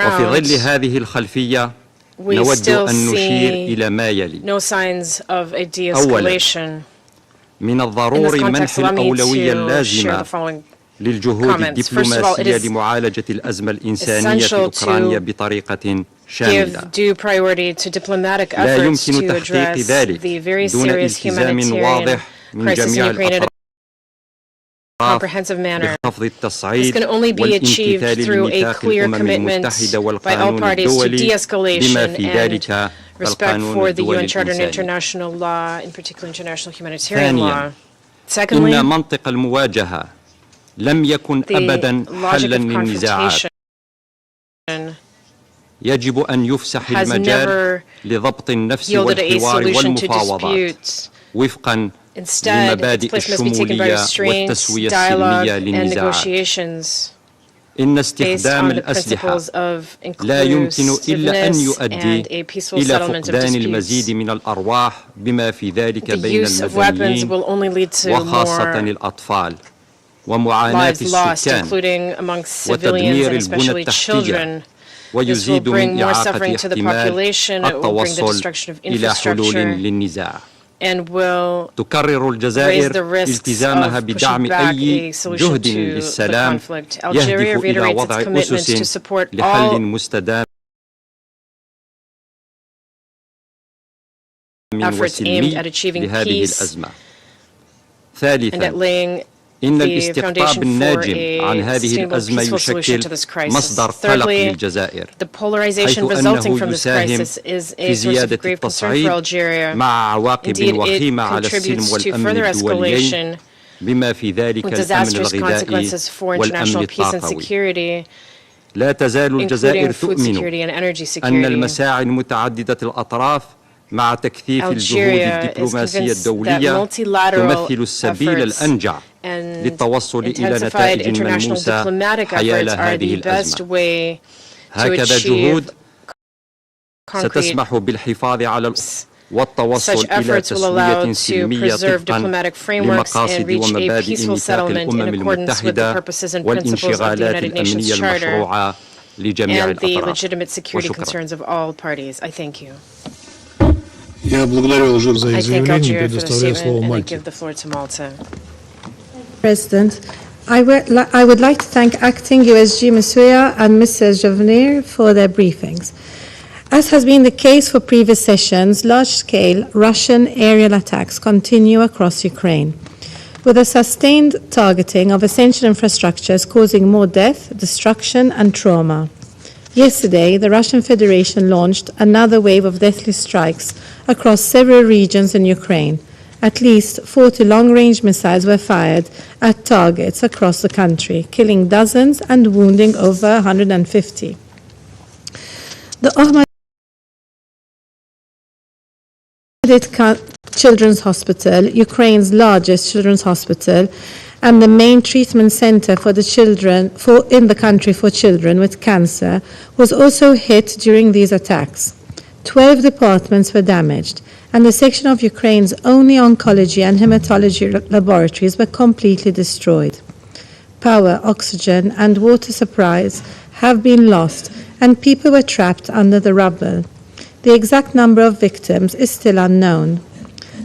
وفي ظل هذه الخلفية نود أن نشير إلى ما يلي. أولا، من الضروري منح الأولوية اللازمة للجهود الدبلوماسية لمعالجة الأزمة الإنسانية في أوكرانيا بطريقة شاملة. لا يمكن تحقيق ذلك دون التزام واضح من جميع الأطراف بخفض التصعيد والامتثال لميثاق الأمم المتحدة والقانون الدولي بما في ذلك القانون الدولي الإنساني. ثانيا، إن منطق المواجهة لم يكن أبدا حلا للنزاعات. يجب أن يفسح المجال لضبط النفس والحوار والمفاوضات وفقا لمبادئ الشمولية والتسوية السلمية للنزاعات. إن استخدام الأسلحة لا يمكن إلا أن يؤدي إلى فقدان المزيد من الأرواح بما في ذلك بين المدنيين وخاصة الأطفال، ومعاناة السكان وتدمير البنى التحتية، ويزيد من إعاقة احتمال التوصل إلى حلول للنزاع. تكرر الجزائر التزامها بدعم أي جهد للسلام يهدف إلى وضع أسس لحل مستدام وسلمي لهذه الأزمة. ثالثا، إن الاستقطاب الناجم عن هذه الأزمة يشكل مصدر قلق للجزائر، حيث أنه يساهم في زيادة التصعيد مع عواقب وخيمة على السلم والأمن الدوليين بما في ذلك الأمن الغذائي والأمن الطاقوي. لا تزال الجزائر تؤمن أن المساعي المتعددة الأطراف مع تكثيف الجهود الدبلوماسية الدولية تمثل السبيل الأنجع للتوصل إلى نتائج ملموسة حيال هذه الأزمة. هكذا جهود ستسمح بالحفاظ على والتوصل إلى تسوية سلمية طبقا لمقاصد ومبادئ ميثاق الأمم المتحدة والانشغالات الأمنية المشروعة لجميع الأطراف. وشكرا. Я благодарю Алжир за их заявление и предоставляю слово Мальте. President, I would like to thank Acting USG Masuya and Mrs. Jovenir for their briefings. As has been the case for previous sessions, large-scale Russian aerial attacks continue across Ukraine, with a sustained targeting of essential infrastructures causing more death, destruction and trauma. Yesterday, the Russian Federation launched another wave of deathly strikes across several regions in Ukraine. At least 40 long-range missiles were fired at targets across the country, killing dozens and wounding over 150. The Ohmad Children's Hospital, Ukraine's largest children's hospital, and the main treatment center for the children in the country for children with cancer, was also hit during these attacks. 12 departments were damaged, and the section of Ukraine's only oncology and hematology laboratories were completely destroyed. Power, oxygen, and water supplies have been lost, and people were trapped under the rubble. The exact number of victims is still unknown.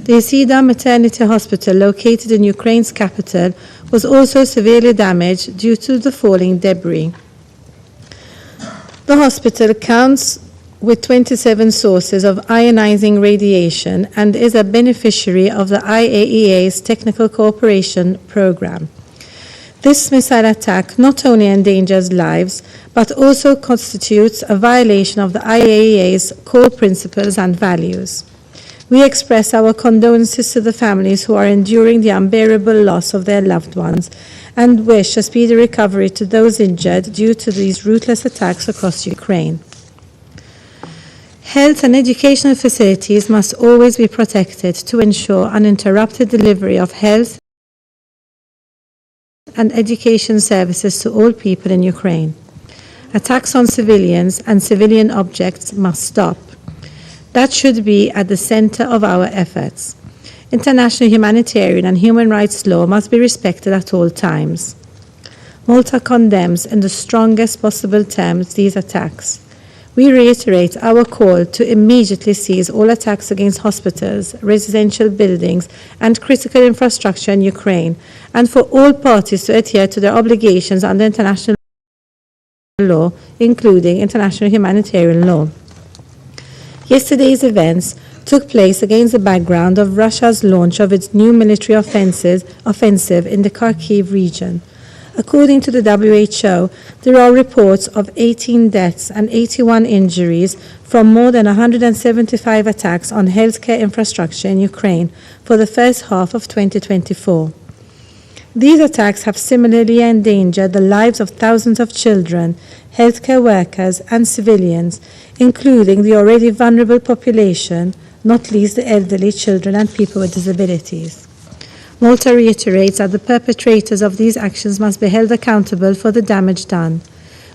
The Isida Maternity Hospital, located in Ukraine's capital, was also severely damaged due to the falling debris. The hospital counts with 27 sources of ionizing radiation and is a beneficiary of the IAEA's Technical Cooperation Program. This missile attack not only endangers lives, but also constitutes a violation of the IAEA's core principles and values. We express our condolences to the families who are enduring the unbearable loss of their loved ones and wish a speedy recovery to those injured due to these ruthless attacks across Ukraine. Health and educational facilities must always be protected to ensure uninterrupted delivery of health and education services to all people in Ukraine. Attacks on civilians and civilian objects must stop. That should be at the center of our efforts. International humanitarian and human rights law must be respected at all times. Malta condemns in the strongest possible terms these attacks. We reiterate our call to immediately cease all attacks against hospitals, residential buildings, and critical infrastructure in Ukraine, and for all parties to adhere to their obligations under international law, including international humanitarian law. Yesterday's events took place against the background of Russia's launch of its new military offensive in the Kyiv region. According to the WHO, there are reports of 18 deaths and 81 injuries from more than 175 attacks on healthcare infrastructure in Ukraine for the first half of 2024. These attacks have similarly endangered the lives of thousands of children, healthcare workers, and civilians, including the already vulnerable population, not least the elderly, children, and people with disabilities. Malta reiterates that the perpetrators of these actions must be held accountable for the damage done.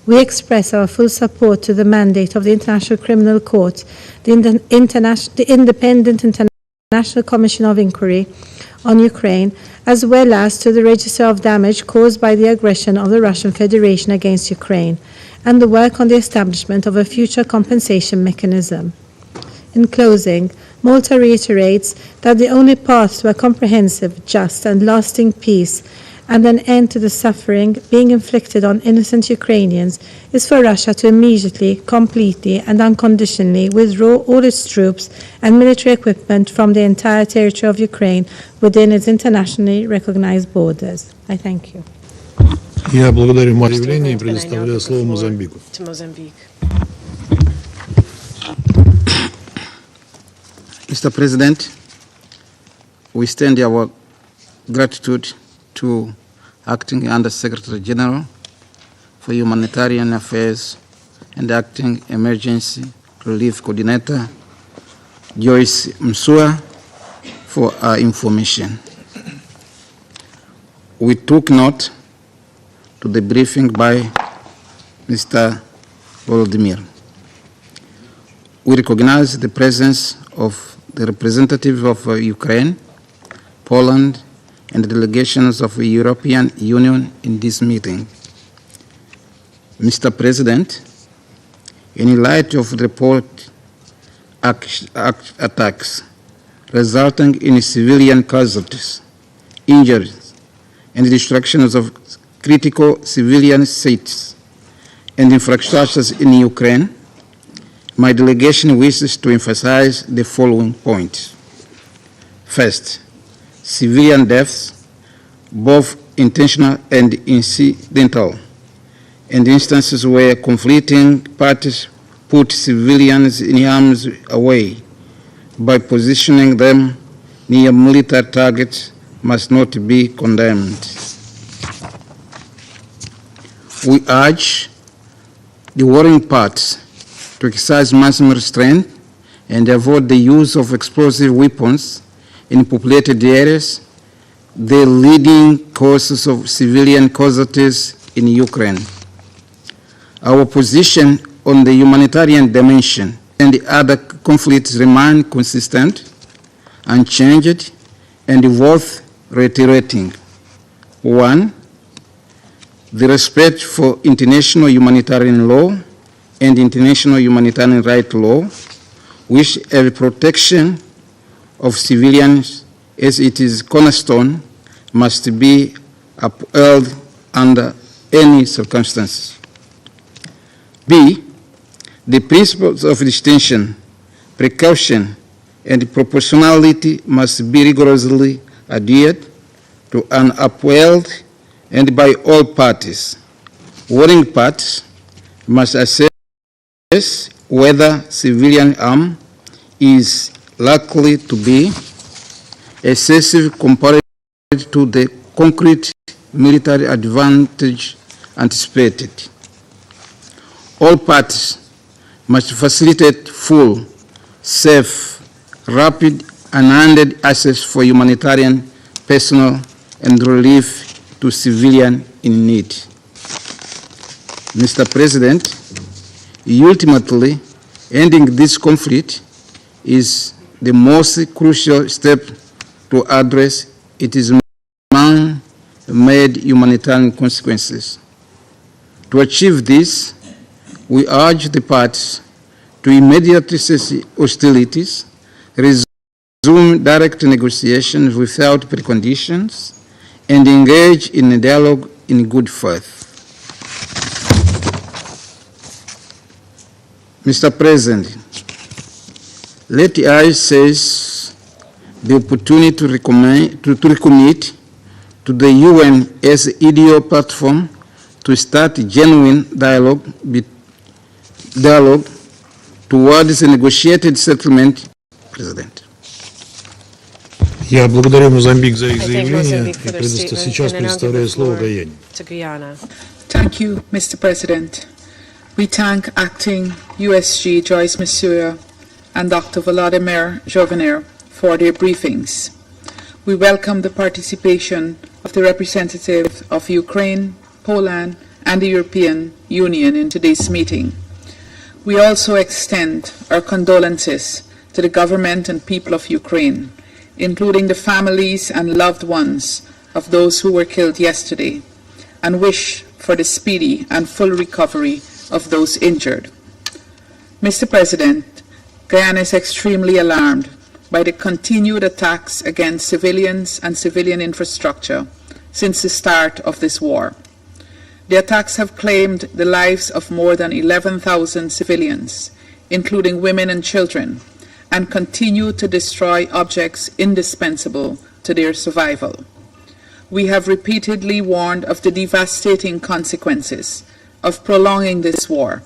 We express our full support to the mandate of the International Criminal Court, the Independent International Commission of Inquiry on Ukraine, as well as to the register of damage caused by the aggression of the Russian Federation against Ukraine, and the work on the establishment of a future compensation mechanism. In closing, Malta reiterates that the only path to a comprehensive, just, and lasting peace and an end to the suffering being inflicted on innocent Ukrainians is for Russia to immediately, completely, and unconditionally withdraw all its troops and military equipment from the entire territory of Ukraine within its internationally recognized borders. I thank you. Я благодарю за заявление и предоставляю слово Мозамбику. Mr. President, we extend our gratitude to Acting Under-Secretary General for Humanitarian Affairs and Acting Emergency Relief Coordinator, Joyce Msua, for our information. We took note to the briefing by Mr. Volodymyr. We recognize the presence of the representatives of Ukraine, Poland, and the delegations of the European Union in this meeting. Mr. President, in light of the report attacks resulting in civilian casualties, injuries, and destructions of critical civilian sites and infrastructures in Ukraine, my delegation wishes to emphasize the following points. First, civilian deaths, both intentional and incidental, and instances where conflicting parties put civilians in harm's way by positioning them near military targets, must not be condemned. We urge the warring parties to exercise maximum restraint and avoid the use of explosive weapons in populated areas, the leading causes of civilian casualties in Ukraine. Our position on the humanitarian dimension and the other conflicts remain consistent, unchanged, and worth reiterating. One, the respect for international humanitarian law and international humanitarian rights law, which have protection of civilians as it is cornerstone, must be upheld under any circumstances. B, the principles of distinction, precaution, and proportionality must be rigorously adhered to and upheld and by all parties. Warring parties must assess whether civilian harm is likely to be excessive compared to the concrete military advantage anticipated. All parties must facilitate full, safe, rapid, and unhindered access for humanitarian personnel and relief to civilians in need. Mr. President, ultimately, ending this conflict is the most crucial step to address its man-made humanitarian consequences. To achieve this, we urge the parties to immediately cease hostilities, resume direct negotiations without preconditions, and engage in a dialogue in good faith. Mr. President, let I seize the opportunity to recommit to the UNSC platform to start genuine dialogue towards a negotiated settlement. President. Я благодарю Мозамбик за их заявление и сейчас предоставляю слово Гаяне. Thank you, Mr. President. We thank Acting USG Joyce Msuya and Dr. Volodymyr Jovenir for their briefings. We welcome the participation of the representatives of Ukraine, Poland, and the European Union in today's meeting. We also extend our condolences to the government and people of Ukraine, including the families and loved ones of those who were killed yesterday, and wish for the speedy and full recovery of those injured. Mr. President, Guyana is extremely alarmed by the continued attacks against civilians and civilian infrastructure since the start of this war. The attacks have claimed the lives of more than 11,000 civilians, including women and children, and continue to destroy objects indispensable to their survival. We have repeatedly warned of the devastating consequences of prolonging this war,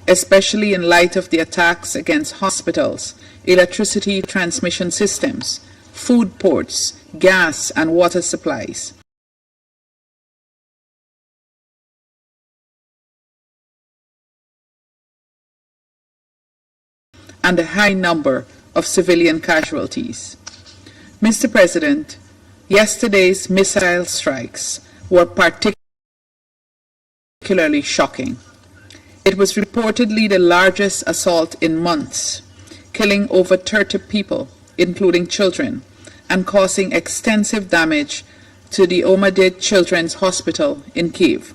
especially in light of the attacks against hospitals, electricity transmission systems, food ports, gas and water supplies. And a high number of civilian casualties. Mr. President, yesterday's missile strikes were particularly shocking. It was reportedly the largest assault in months, killing over 30 people, including children, and causing extensive damage to the Omadid Children's Hospital in Kyiv.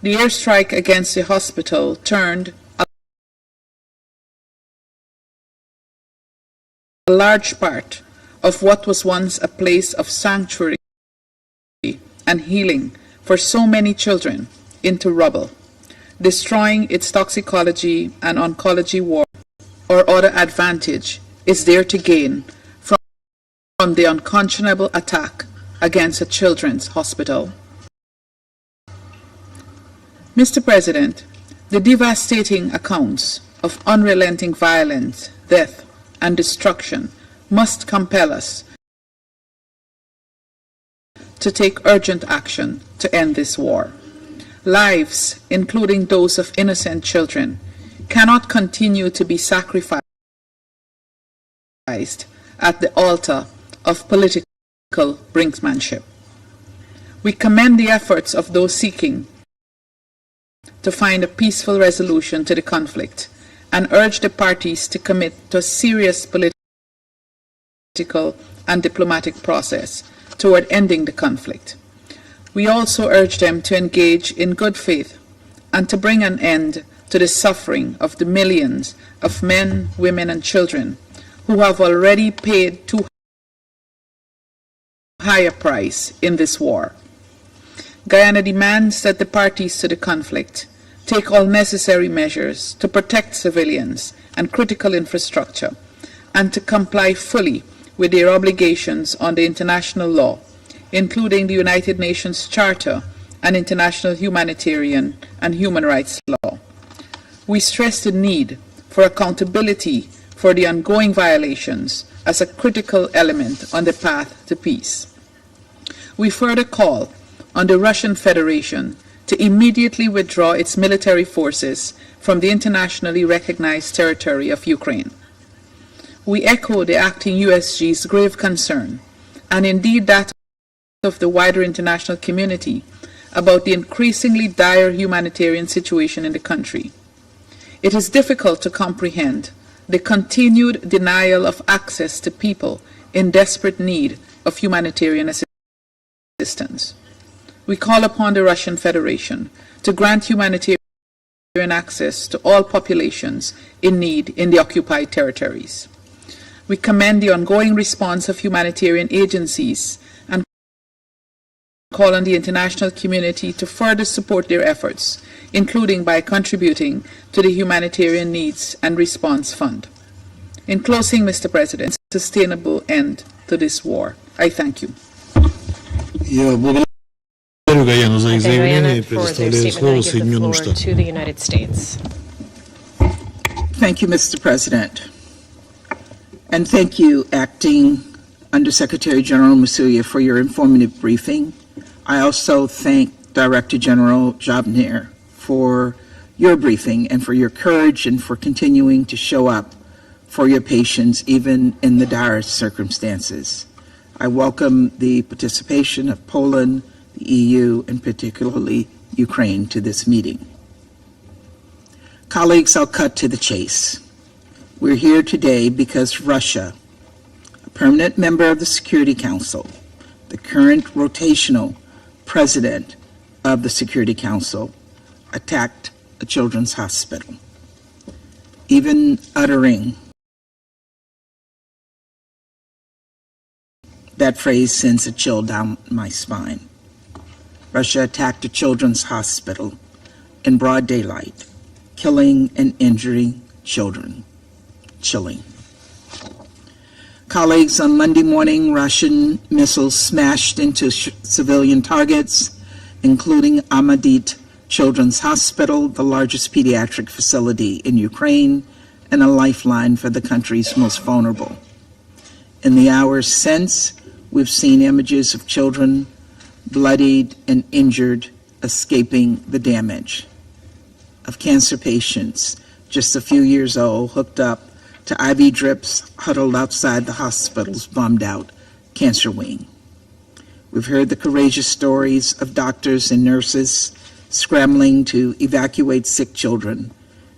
The airstrike against the hospital turned a large part of what was once a place of sanctuary and healing for so many children into rubble, destroying its toxicology and oncology ward or other advantage is there to gain from the unconscionable attack against a children's hospital. Mr. President, the devastating accounts of unrelenting violence, death, and destruction must compel us to take urgent action to end this war. Lives, including those of innocent children, cannot continue to be sacrificed at the altar of political brinksmanship. We commend the efforts of those seeking to find a peaceful resolution to the conflict and urge the parties to commit to a serious political and diplomatic process toward ending the conflict. We also urge them to engage in good faith and to bring an end to the suffering of the millions of men, women, and children who have already paid too high a price in this war. Guyana demands that the parties to the conflict take all necessary measures to protect civilians and critical infrastructure and to comply fully with their obligations under international law, including the United Nations Charter and international humanitarian and human rights law. We stress the need for accountability for the ongoing violations as a critical element on the path to peace. We further call on the Russian Federation to immediately withdraw its military forces from the internationally recognized territory of Ukraine. We echo the acting USG's grave concern, and indeed that of the wider international community, about the increasingly dire humanitarian situation in the country. It is difficult to comprehend the continued denial of access to people in desperate need of humanitarian assistance. We call upon the Russian Federation to grant humanitarian access to all populations in need in the occupied territories. We commend the ongoing response of humanitarian agencies and call on the international community to further support their efforts, including by contributing to the Humanitarian Needs and Response Fund. In closing, Mr. President, sustainable end to this war. I thank you. Гаяну за их заявление и предоставляю слово Соединенным Штатам. Thank you, Mr. President. And thank you, Acting Undersecretary General Masuya, for your informative briefing. I also thank Director General Jobnir for your briefing and for your courage and for continuing to show up for your patients even in the direst circumstances. I welcome the participation of Poland, the EU, and particularly Ukraine to this meeting. Colleagues, I'll cut to the chase. We're here today because Russia, a permanent member of the Security Council, the current rotational president of the Security Council, attacked a children's hospital. Even uttering that phrase sends a chill down my spine. Russia attacked a children's hospital in broad daylight, killing and injuring children. Chilling. Colleagues, on Monday morning, Russian missiles smashed into civilian targets, including Ahmadit Children's Hospital, the largest pediatric facility in Ukraine, and a lifeline for the country's most vulnerable. In the hours since, we've seen images of children bloodied and injured, escaping the damage, of cancer patients just a few years old hooked up to IV drips huddled outside the hospital's bombed-out cancer wing. We've heard the courageous stories of doctors and nurses scrambling to evacuate sick children,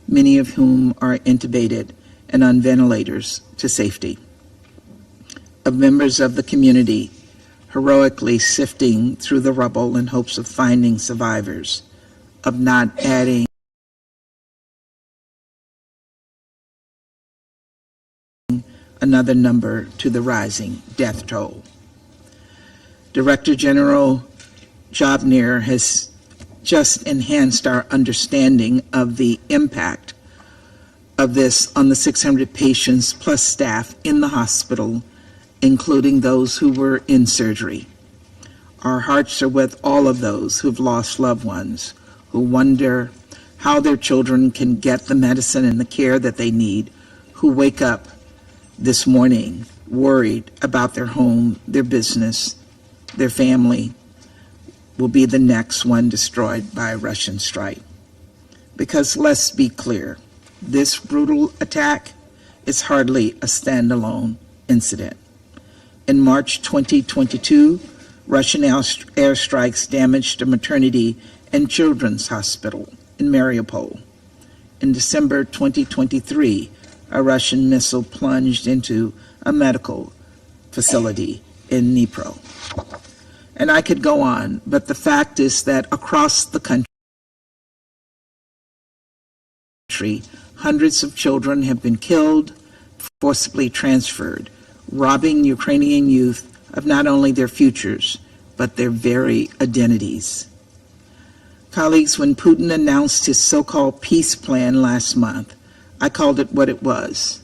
many of whom are intubated and on ventilators to safety, of members of the community heroically sifting through the rubble in hopes of finding survivors, of not adding another number to the rising death toll. Director General Jobnir has just enhanced our understanding of the impact of this on the 600 patients plus staff in the hospital, including those who were in surgery. Our hearts are with all of those who've lost loved ones, who wonder how their children can get the medicine and the care that they need, who wake up this morning worried about their home, their business, their family will be the next one destroyed by a Russian strike. Because let's be clear, this brutal attack is hardly a standalone incident. In March 2022, Russian airstrikes damaged a maternity and children's hospital in Mariupol. In December 2023, a Russian missile plunged into a medical facility in Dnipro. And I could go on, but the fact is that across the country, hundreds of children have been killed, forcibly transferred, robbing Ukrainian youth of not only their futures, but their very identities. Colleagues, when Putin announced his so-called peace plan last month, I called it what it was,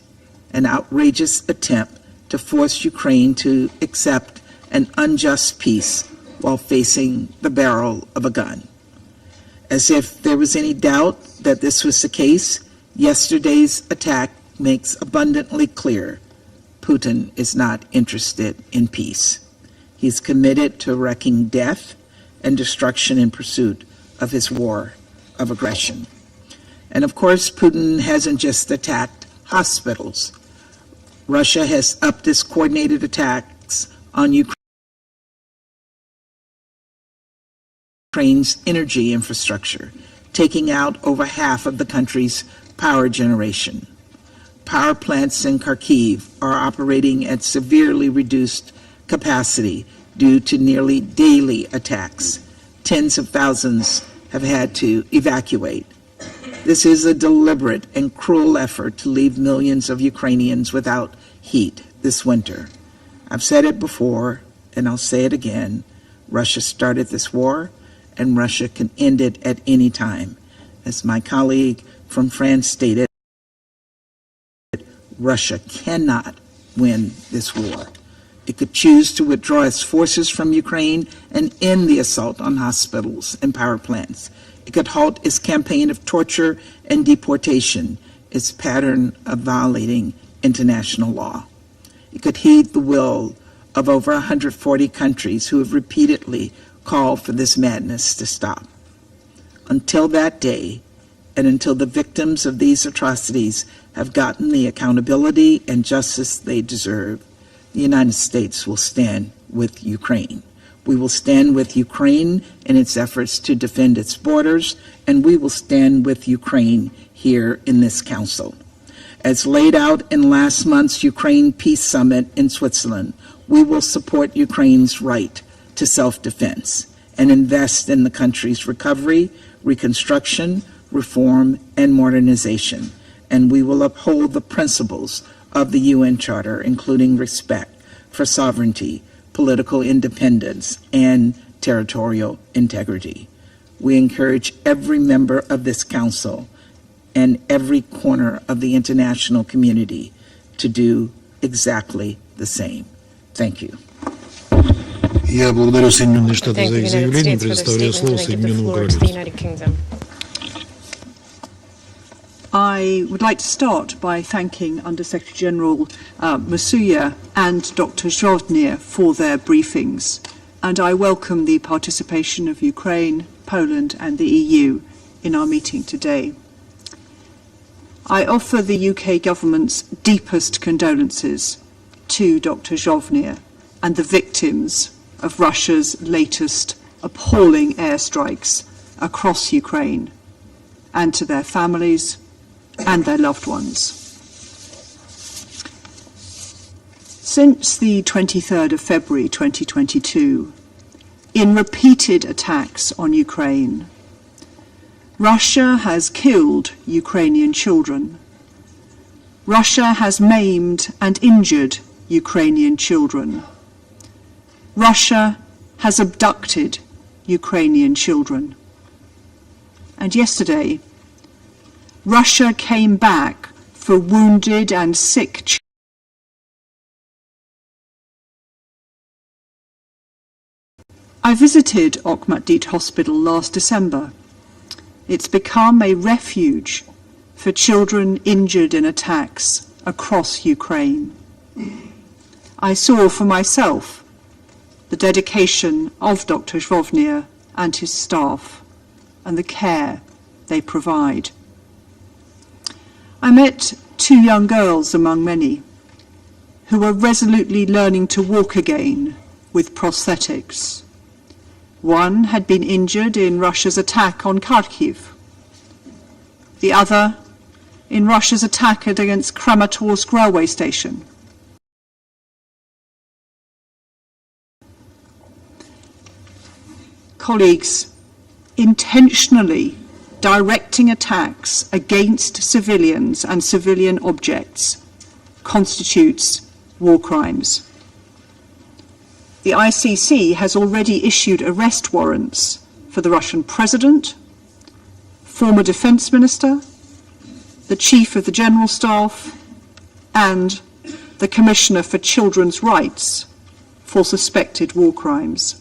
an outrageous attempt to force Ukraine to accept an unjust peace while facing the barrel of a gun. As if there was any doubt that this was the case, yesterday's attack makes abundantly clear Putin is not interested in peace. He's committed to wreaking death and destruction in pursuit of his war of aggression. And of course, Putin hasn't just attacked hospitals. Russia has upped its coordinated attacks on Ukraine's energy infrastructure, taking out over half of the country's power generation. Power plants in Kyiv are operating at severely reduced capacity due to nearly daily attacks. Tens of thousands have had to evacuate. This is a deliberate and cruel effort to leave millions of Ukrainians without heat this winter. I've said it before, and I'll say it again. Russia started this war, and Russia can end it at any time. As my colleague from France stated, Russia cannot win this war. It could choose to withdraw its forces from Ukraine and end the assault on hospitals and power plants. It could halt its campaign of torture and deportation, its pattern of violating international law. It could heed the will of over 140 countries who have repeatedly called for this madness to stop. Until that day, and until the victims of these atrocities have gotten the accountability and justice they deserve, the United States will stand with Ukraine. We will stand with Ukraine in its efforts to defend its borders, and we will stand with Ukraine here in this Council. As laid out in last month's Ukraine Peace Summit in Switzerland, we will support Ukraine's right to self-defense and invest in the country's recovery, reconstruction, reform, and modernization. And we will uphold the principles of the UN Charter, including respect for sovereignty, political independence, and territorial integrity. We encourage every member of this Council and every corner of the international community to do exactly the same. Thank you. Я благодарю Соединенные Штаты за их заявление, предоставляю слово Соединенному Королевству. I would like to start by thanking Under-Secretary General Masuya and Dr. Zhovnir for their briefings, and I welcome the participation of Ukraine, Poland and the EU in our meeting today. I offer the UK government's deepest condolences to Dr. Zhovnir and the victims of Russia's latest appalling airstrikes across Ukraine, and to their families and their loved ones. Since the 23rd of February 2022, in repeated attacks on Ukraine, Russia has killed Ukrainian children. Russia has maimed and injured Ukrainian children. Russia has abducted Ukrainian children. And yesterday, Russia came back for wounded and sick children. I visited Okhmatdit Hospital last December. It's become a refuge for children injured in attacks across Ukraine. I saw for myself the dedication of Dr. Zhovnir and his staff and the care they provide. I met two young girls among many who were resolutely learning to walk again with prosthetics. One had been injured in Russia's attack on Kyiv. The other in Russia's attack against Kramatorsk railway station. Colleagues, intentionally directing attacks against civilians and civilian objects constitutes war crimes. The ICC has already issued arrest warrants for the Russian president, former defense minister, the chief of the general staff, and the Commissioner for Children's Rights for suspected war crimes.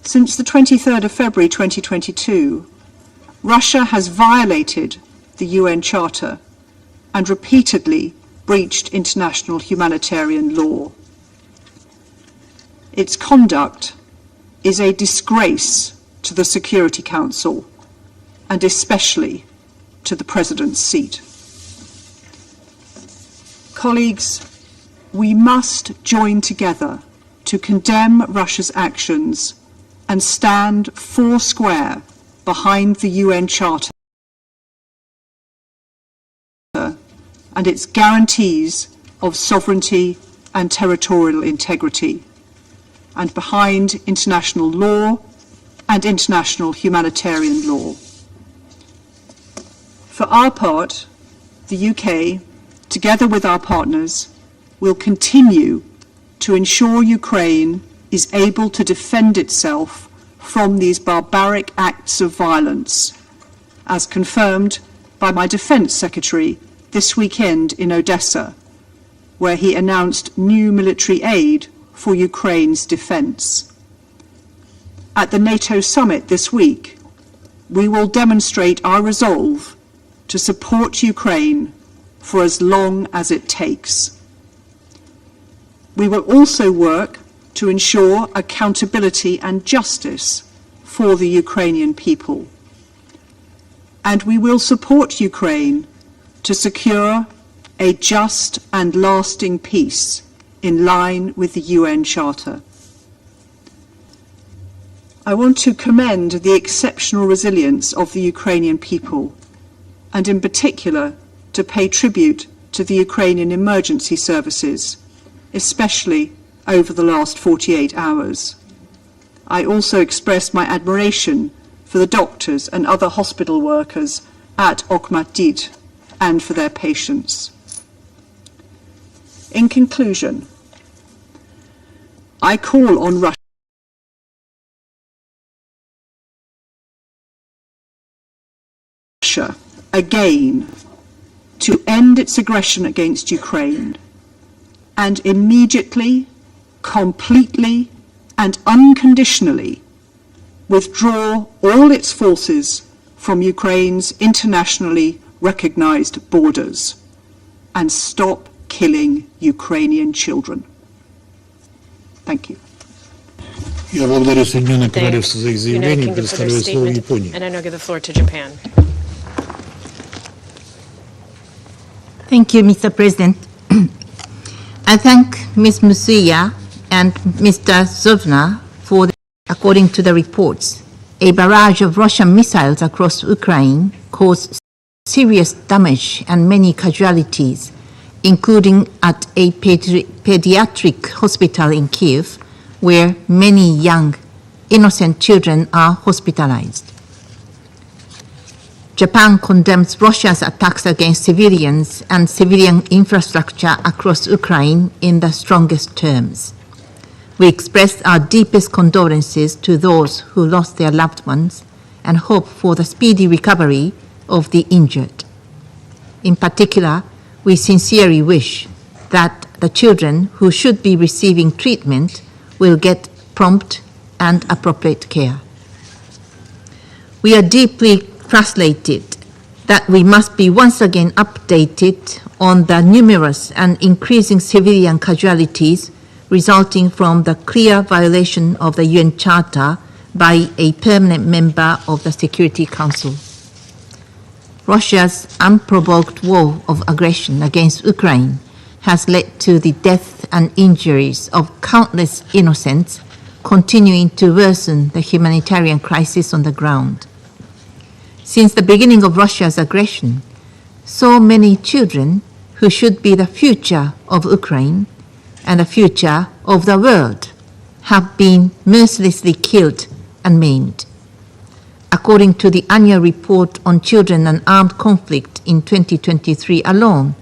Since the 23rd of February 2022, Russia has violated the UN Charter and repeatedly breached international humanitarian law. Its conduct is a disgrace to the Security Council and especially to the President's seat. Colleagues, we must join together to condemn Russia's actions and stand foursquare behind the UN Charter and its guarantees of sovereignty and territorial integrity, and behind international law and international humanitarian law. For our part, the UK, together with our partners, will continue to ensure Ukraine is able to defend itself from these barbaric acts of violence, as confirmed by my Defence Secretary this weekend in Odessa, where he announced new military aid for Ukraine's defence. At the NATO summit this week, we will demonstrate our resolve to support Ukraine for as long as it takes. We will also work to ensure accountability and justice for the Ukrainian people. And we will support Ukraine to secure a just and lasting peace in line with the UN Charter. I want to commend the exceptional resilience of the Ukrainian people, and in particular to pay tribute to the Ukrainian emergency services, especially over the last 48 hours. I also express my admiration for the doctors and other hospital workers at Okhmatdit and for their patience. In conclusion, I call on Russia again to end its aggression against Ukraine and immediately, completely and unconditionally withdraw all its forces from Ukraine's internationally recognized borders and stop killing Ukrainian children. Thank you. Я благодарю Соединенное Королевство за их заявление и предоставляю слово Японии. And I now give the floor to Japan. Thank you, Mr. President. I thank Ms. Musuya and Mr. Zovna for, according to the reports, a barrage of Russian missiles across Ukraine caused serious damage and many casualties, including at a pediatric hospital in Kyiv, where many young, innocent children are hospitalized. Japan condemns Russia's attacks against civilians and civilian infrastructure across Ukraine in the strongest terms. We express our deepest condolences to those who lost their loved ones and hope for the speedy recovery of the injured. In particular, we sincerely wish that the children who should be receiving treatment will get prompt and appropriate care. We are deeply frustrated that we must be once again updated on the numerous and increasing civilian casualties resulting from the clear violation of the UN Charter by a permanent member of the Security Council. Russia's unprovoked war of aggression against Ukraine has led to the death and injuries of countless innocents, continuing to worsen the humanitarian crisis on the ground. Since the beginning of Russia's aggression, so many children who should be the future of Ukraine and the future of the world have been mercilessly killed and maimed. According to the annual report on children and armed conflict in 2023 alone,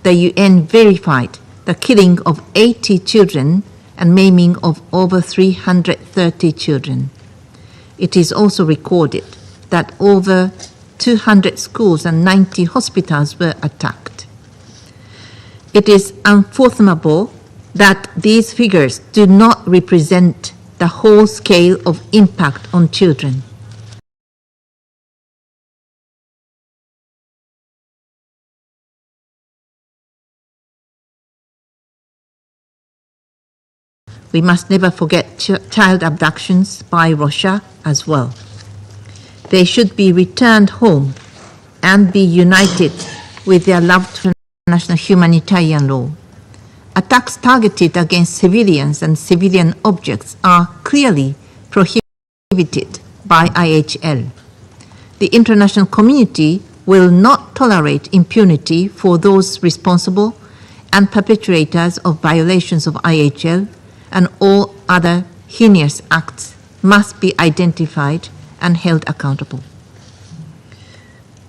the UN verified the killing of 80 children and maiming of over 330 children. It is also recorded that over 200 schools and 90 hospitals were attacked. It is unfathomable that these figures do not represent the whole scale of impact on children. We must never forget child abductions by Russia as well. They should be returned home and be united with their loved international humanitarian law. Attacks targeted against civilians and civilian objects are clearly prohibited by IHL. The international community will not tolerate impunity for those responsible and perpetrators of violations of IHL, and all other heinous acts must be identified and held accountable.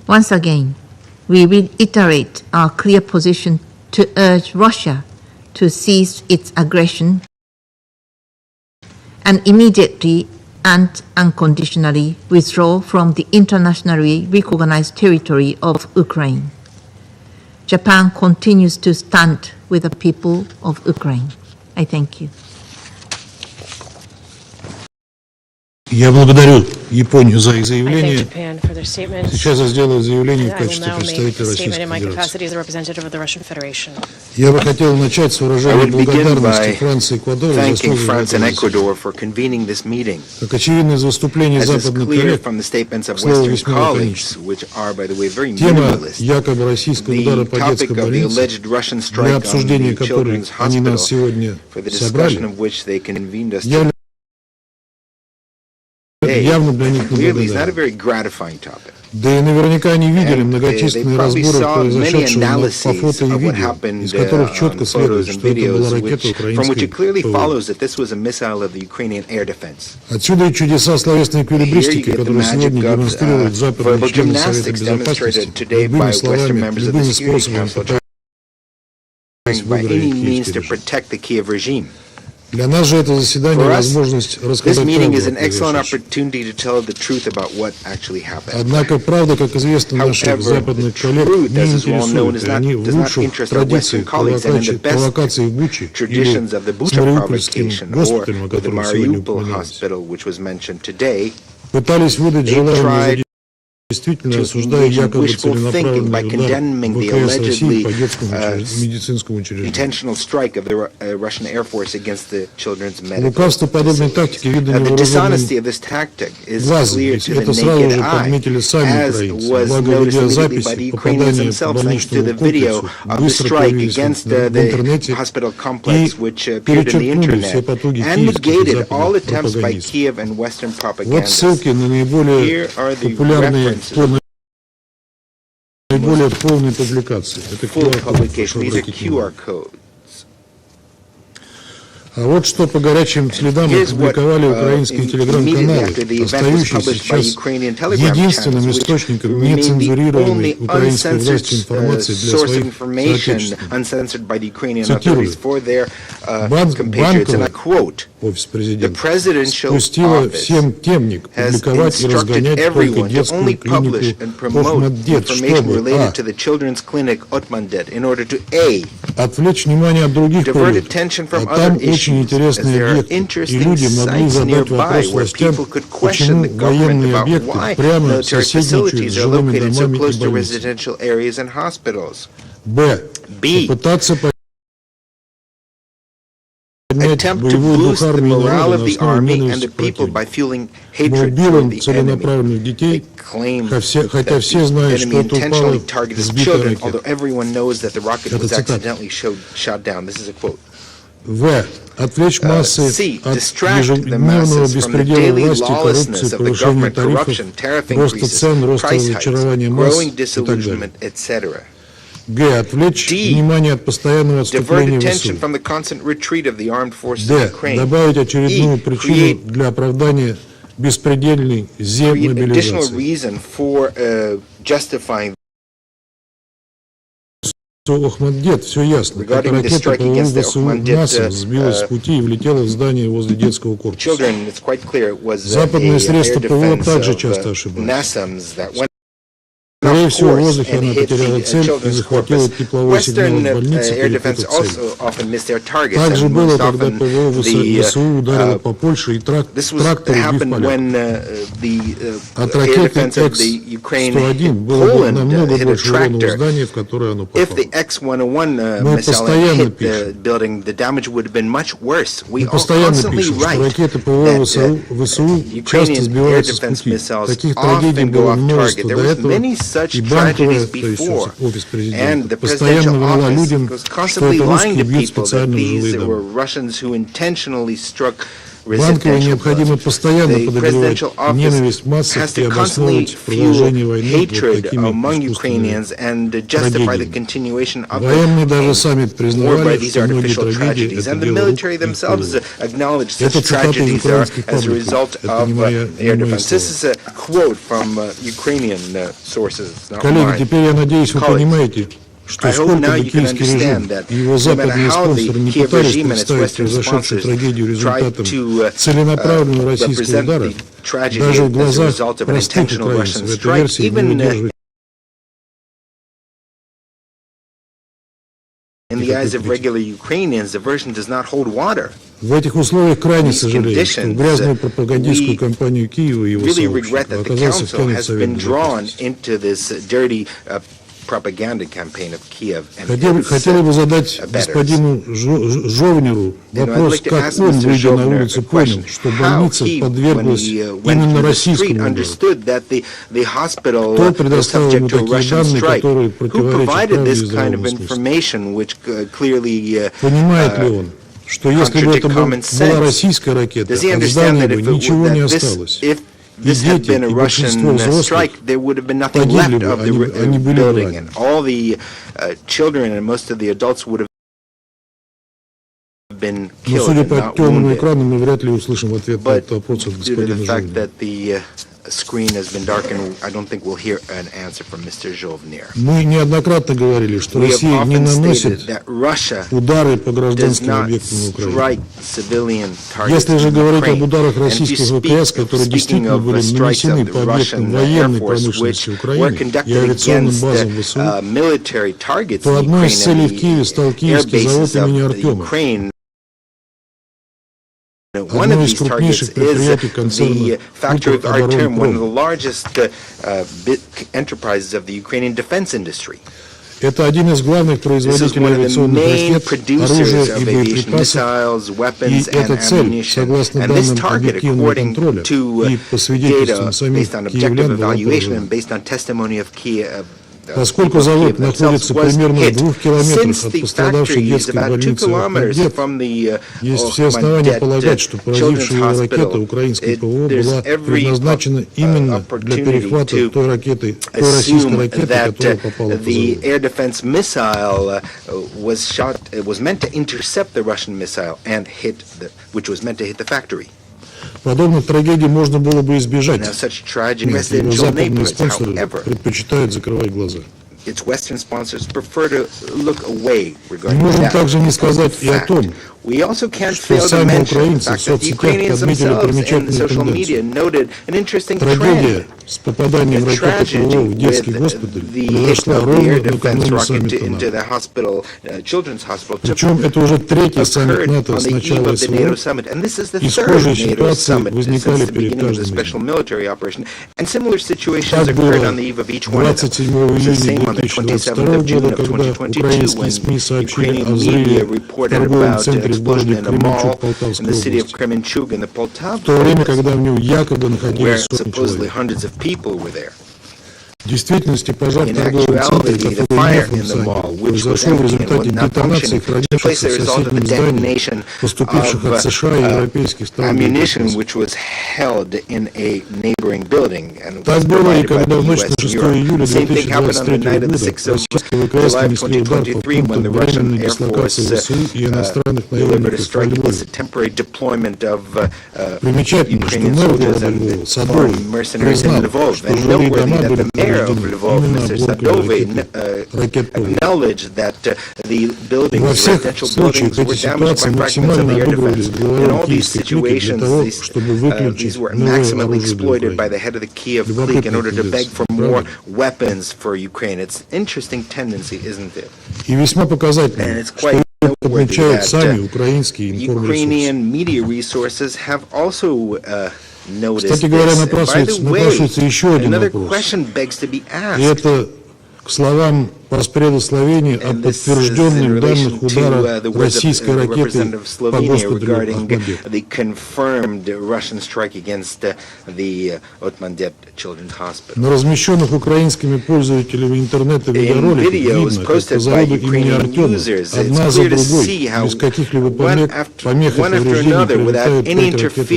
Once again, we reiterate our clear position to urge Russia to cease its aggression and immediately and unconditionally withdraw from the internationally recognized territory of Ukraine. Japan continues to stand with the people of Ukraine. I thank you. Я благодарю Японию за их I thank заявление. Japan for their statement. Сейчас я сделаю заявление в I will качестве now make представителя a Российской statement in my Федерации. capacity as a representative of the Russian Federation. Я бы хотел начать с I выражения would begin благодарности by Франции и Эквадору за thanking заслуги в France этом and заседании. Ecuador for convening this meeting. Как очевидно из выступлений As is западных clear коллег, from the statements of к слову, Western весьма colleagues, лаконично. which are, by the way, very Тема minimalist, якобы российского удара the по topic детской of the больнице, alleged Russian для strike on обсуждения the которой children's они нас hospital, сегодня for the discussion собрали, of which they convened us явно для них clearly is not a неблагодарен. very gratifying topic. Да и наверняка они видели And многочисленные they probably разборы saw many произошедшего по analyses фото и of what видео, happened из которых четко on следует, photos and что это была videos, ракета from which украинской it clearly ПВО. follows that this was a missile of the Ukrainian air defense. Отсюда и чудеса словесной Here you эквилибристики, get the которые сегодня magic of демонстрируют западные verbal члены Совета gymnastics Безопасности, demonstrated today by любыми Western словами, members of the любыми Security способами Council пытаясь trying by any выиграть means киевский to режим. protect the Kyiv regime. Для нас же это заседание For us, возможность this рассказать meeting правду is о an excellent произошедшем. opportunity to tell the truth about what actually happened. Однако правда, как известно наших However, западных the коллег, truth, не as is well known, интересует, is и not, они в does not лучших interest our Western традициях colleagues, and in the best провокаций в Буче или traditions of the с Bucha Мариупольским provocation or госпиталем, о with the котором сегодня Mariupol упоминалось, hospital, which was mentioned today, пытались выдать they желаемое tried за действительно to осуждая engage in якобы wishful thinking by целенаправленный удар condemning the ВКС России по allegedly детскому медицинскому учреждению. intentional strike of the Russian Air Force against the children's medical Лукавство подобной facilities. тактики видно Now, the dishonesty невооруженным of this tactic is глазом, clear ведь to the это сразу naked же eye, подметили сами as украинцы. was Благо noticed immediately by the видеозаписи Ukrainians попадания по themselves, thanks to больничному the video комплексу of the быстро strike появились against в the интернете hospital и complex, which appeared in the перечеркнули все internet, потуги and киевских и negated all западных attempts by пропагандистов. Kiev and Western Вот propagandists. ссылки на наиболее Here are the популярные references. наиболее полные публикации. Это Full QR-код, publication. прошу These are обратить внимание. QR codes. А вот что по горячим следам Here's what, опубликовали украинские immediately телеграм-каналы, after the event was остающиеся published by сейчас Ukrainian telegram единственным channels, which источником remain the нецензурируемой only украинской властью uncensored информации для source of своих information соотечественников. uncensored by the Ukrainian Цитирую. authorities for their compatriots. And I quote, Офис the президента presidential спустила office всем темник has публиковать и instructed разгонять только everyone to only детскую publish клинику and promote Охматдет, information чтобы related to the children's clinic Otmandet in order to A, отвлечь внимание от других divert поводов, attention а from там other очень issues, as интересные there are объекты, и interesting люди могли sites задать nearby вопрос where властям, people could question почему the government военные about объекты why прямо military соседничают с facilities are жилыми located so домами close и to больницами. residential areas and hospitals. Б. B. Попытаться поднять Attempt to боевой дух boost the армии и morale народа of на the основе army and ненависти the к people противнику. by fueling Мы hatred убили toward the enemy. целенаправленных детей, Claim хотя that все the знают, что enemy это упало intentionally targeted сбитая children, although ракета. everyone knows that the rocket Это was цитата. accidentally shot down. This is a quote. В. Отвлечь массы C. от Distract the ежедневного masses from the беспредела daily власти, lawlessness коррупции, of the повышения government, corruption, тарифов, tariff роста increases, цен, роста price hikes, разочарования масс growing и так далее. disillusionment, etc. Г. Отвлечь внимание от постоянного Divert отступления attention ВСУ. from the constant retreat of the armed forces Д. of Ukraine. Добавить очередную E. причину Create для оправдания беспредельной additional земобилизации. reason for justifying Охматдет, все ясно. Эта regarding the ракета strike ПВО against the ВСУ Охматдет, НАСА сбилась с пути и влетела в здание возле детского корпуса. children. It's quite clear it was Западные a средства air ПВО defense также of часто ошибаются. NASAMS that went Скорее Скорее всего, в course, воздухе and она hit потеряла the цель и children's захватила corpus. тепловой сигнал Western от больницы air перед defense этой целью. also often miss their targets, Также and было, most когда often ПВО the ВСУ ударило по Польше и this was трактор убив happened поляк. when the От air ракеты defense of the Ukraine X-101 hit было Poland, намного hit a больше урона в tractor. здании, в которое оно If попало. the X-101 Мы missile had постоянно hit the пишем. building, the damage would have been much worse. We Мы are постоянно constantly пишем, что right ракеты ПВО that ВСУ часто Ukrainian air сбиваются с defense пути. missiles Таких трагедий often go было off target. множество There до was этого, many such и банковая, tragedies то есть before, офис and президента, the постоянно presidential врала office людям, was что constantly это lying русские to бьют people that специально в жилые these were дома. Russians who intentionally struck Банковой residential необходимо buildings. постоянно The подогревать presidential office ненависть массов has и to constantly обосновывать продолжение fuel войны вот hatred такими among искусственными Ukrainians and justify the трагедиями. continuation of Военные даже the сами war by признавали, these что многие artificial трагедии tragedies. это And the дело рук military их themselves ПВО. acknowledge such Это цитата из tragedies are украинских as a пабликов. result Это of не мои air defense. слова. This is a quote from Ukrainian sources, not Коллеги, mine. теперь я надеюсь, вы Colleagues, понимаете, что I hope сколько now бы you can киевский режим understand that и его no matter западные how the спонсоры не Kyiv пытались regime and its представить Western произошедшую sponsors трагедию tried результатом to целенаправленного российского represent удара, the tragedy даже в as a глазах result of an простых intentional украинцев Russian эта strike, версия не even выдерживает. in the eyes of regular Ukrainians, the version does not hold water. В этих условиях крайне These сожалею, что в conditions, грязную пропагандистскую кампанию Киева и его Really regret сообщества that the оказался council втянут has Совет been drawn Безопасности. into this dirty propaganda campaign of Kyiv and Хотели бы задать its господину Жовнеру вопрос, как он, выйдя на улицу, понял, что больница подверглась именно российскому удару. Кто предоставил ему такие данные, которые противоречат правде и здравому смыслу? Понимает ли он, что если бы это была российская ракета, от здания бы ничего не осталось? И дети, и большинство взрослых погибли бы, они были бы ранены. Но судя по темному экрану, мы вряд ли услышим ответ на этот вопрос от господина Жовнира. Screen has been darkened. I don't think we'll hear an answer from Mr. Jovnir. Мы неоднократно говорили, что Россия не наносит удары по гражданским объектам на Украине. Если же говорить об ударах российских ВКС, которые действительно были нанесены по объектам военной промышленности Украины и авиационным базам ВСУ, то одной из целей в Киеве стал Киевский завод имени Артема. One of these targets is the factory of Artem, one of the largest enterprises of the Ukrainian defense industry. Это один из главных производителей авиационных ракет, оружия и боеприпасов, и эта цель, согласно данным объективного контроля и по свидетельствам самих киевлян, была поражена. Поскольку завод находится примерно в 2 километрах от пострадавшей детской больницы Охмаддет, есть все основания полагать, что поразившая его ракета украинской ПВО была предназначена именно для перехвата той российской ракеты, которая попала по заводу. Подобных трагедий можно было бы избежать, но его западные спонсоры предпочитают закрывать глаза. Не можем также не сказать и о том, что сами украинцы в соцсетях подметили примечательную тенденцию. Трагедия с попаданием ракеты ПВО в детский госпиталь произошла ровно накануне саммита НАТО. Причем это уже третий саммит НАТО с начала СВО, и схожие ситуации возникали перед каждым из них. Так было 27 июня 2022 года, когда украинские СМИ сообщили о взрыве в торговом центре в городе Кременчуг Полтавской области, в то время, когда в нем якобы находились сотни человек. В действительности пожар в торговом центре, который не функционировал, произошел в результате детонации хранившихся в соседнем здании, поступивших от США и европейских стран. Так было и когда в ночь на 6 июля 2023 года российские ВКС нанесли удар по пунктам временной дислокации ВСУ и иностранных наемников во Львове. Примечательно, что мэр города Львова, Садовый, признал, что жилые дома были mayor of Lvov, Mr. Sadovin, acknowledged that the buildings, residential buildings, were damaged by fragments of the air defense. In all these situations, these were maximally exploited by the head of the Kyiv clique in order to beg for more weapons for Ukraine. It's an interesting tendency, isn't it? And it's quite noteworthy that Ukrainian media resources have also noticed this. And by the way, another question begs to be asked. К словам постпреда Словении о подтвержденных данных ударов российской ракетой по госпиталю Ахмадет. The confirmed Russian strike against the Otmandet Children's Hospital. На размещенных украинскими пользователями интернета видеороликах видно, как по заводу имени Артема одна за другой, без каких-либо помех и повреждений прилетают 5 ракет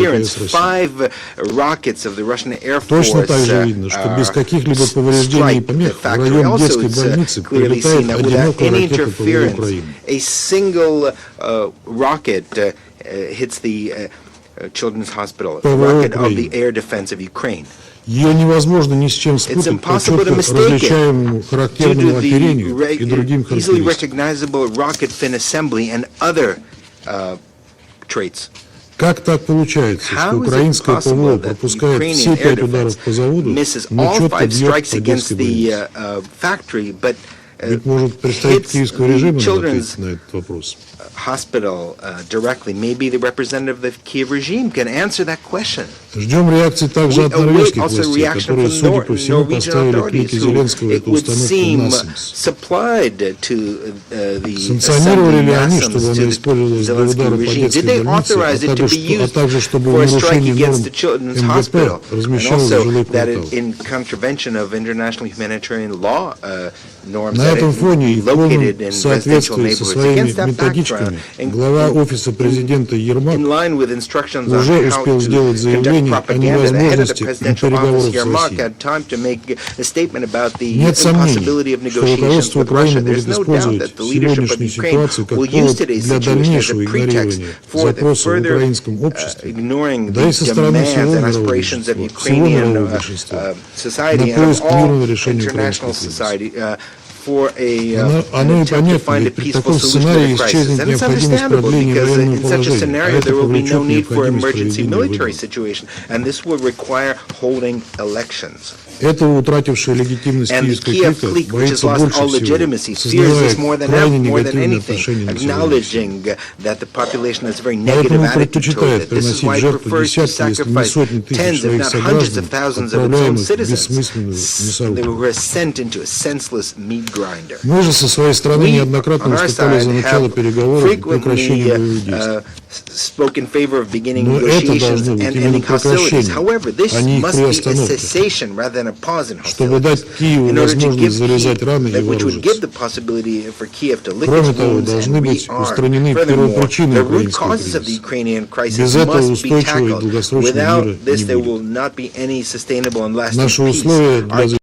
РСФСР. Точно так же видно, что без каких-либо повреждений и помех в район детской больницы clearly seen that without any interference, a single rocket hits the children's hospital, a rocket of the air defense of Ukraine. Ее невозможно ни с чем спутать по четко различаемому характерному оперению и другим easily характеристикам. recognizable rocket fin assembly and other traits. Как так получается, что украинское ПВО пропускает все 5 ударов по заводу, но четко бьет по детской больнице? Ведь может представитель киевского режима ответить на этот вопрос. Hospital directly. Maybe the representative of the Kyiv regime can answer that question. Ждем реакции также от норвежских властей, которые, судя по всему, поставили клики Зеленского эту установку НАСАМС. Санкционировали ли они, чтобы она использовалась для удара по детской больнице, а также чтобы в нарушении норм МГП размещалась в жилых кварталах? На этом фоне и в полном соответствии со своими методичками глава Офиса президента Ермак уже успел сделать заявление о невозможности переговоров с Россией. Нет сомнений, что руководство Украины будет использовать сегодняшнюю ситуацию как повод для дальнейшего игнорирования запросов в украинском обществе, да и со стороны всего мирового большинства, на поиск мирного решения украинской кризиса. Оно и понятно, ведь при таком сценарии исчезнет необходимость продления военного положения, а это повлечет необходимость проведения выборов. Этого утратившая легитимность киевской клика боится больше всего, сознавая крайне негативное отношение населения. Поэтому предпочитает приносить жертвы десятки, если не сотни тысяч своих сограждан, отправляемых в бессмысленную мясорубку. Мы же со своей стороны неоднократно выступали за начало переговоров и прекращение боевых действий. Но это должно быть именно прекращение, а не их приостановка, чтобы дать Киеву возможность залезать раны и вооружиться. Кроме того, должны быть устранены первопричины украинского кризиса. Без этого устойчивого и долгосрочного мира не будет. Наши условия для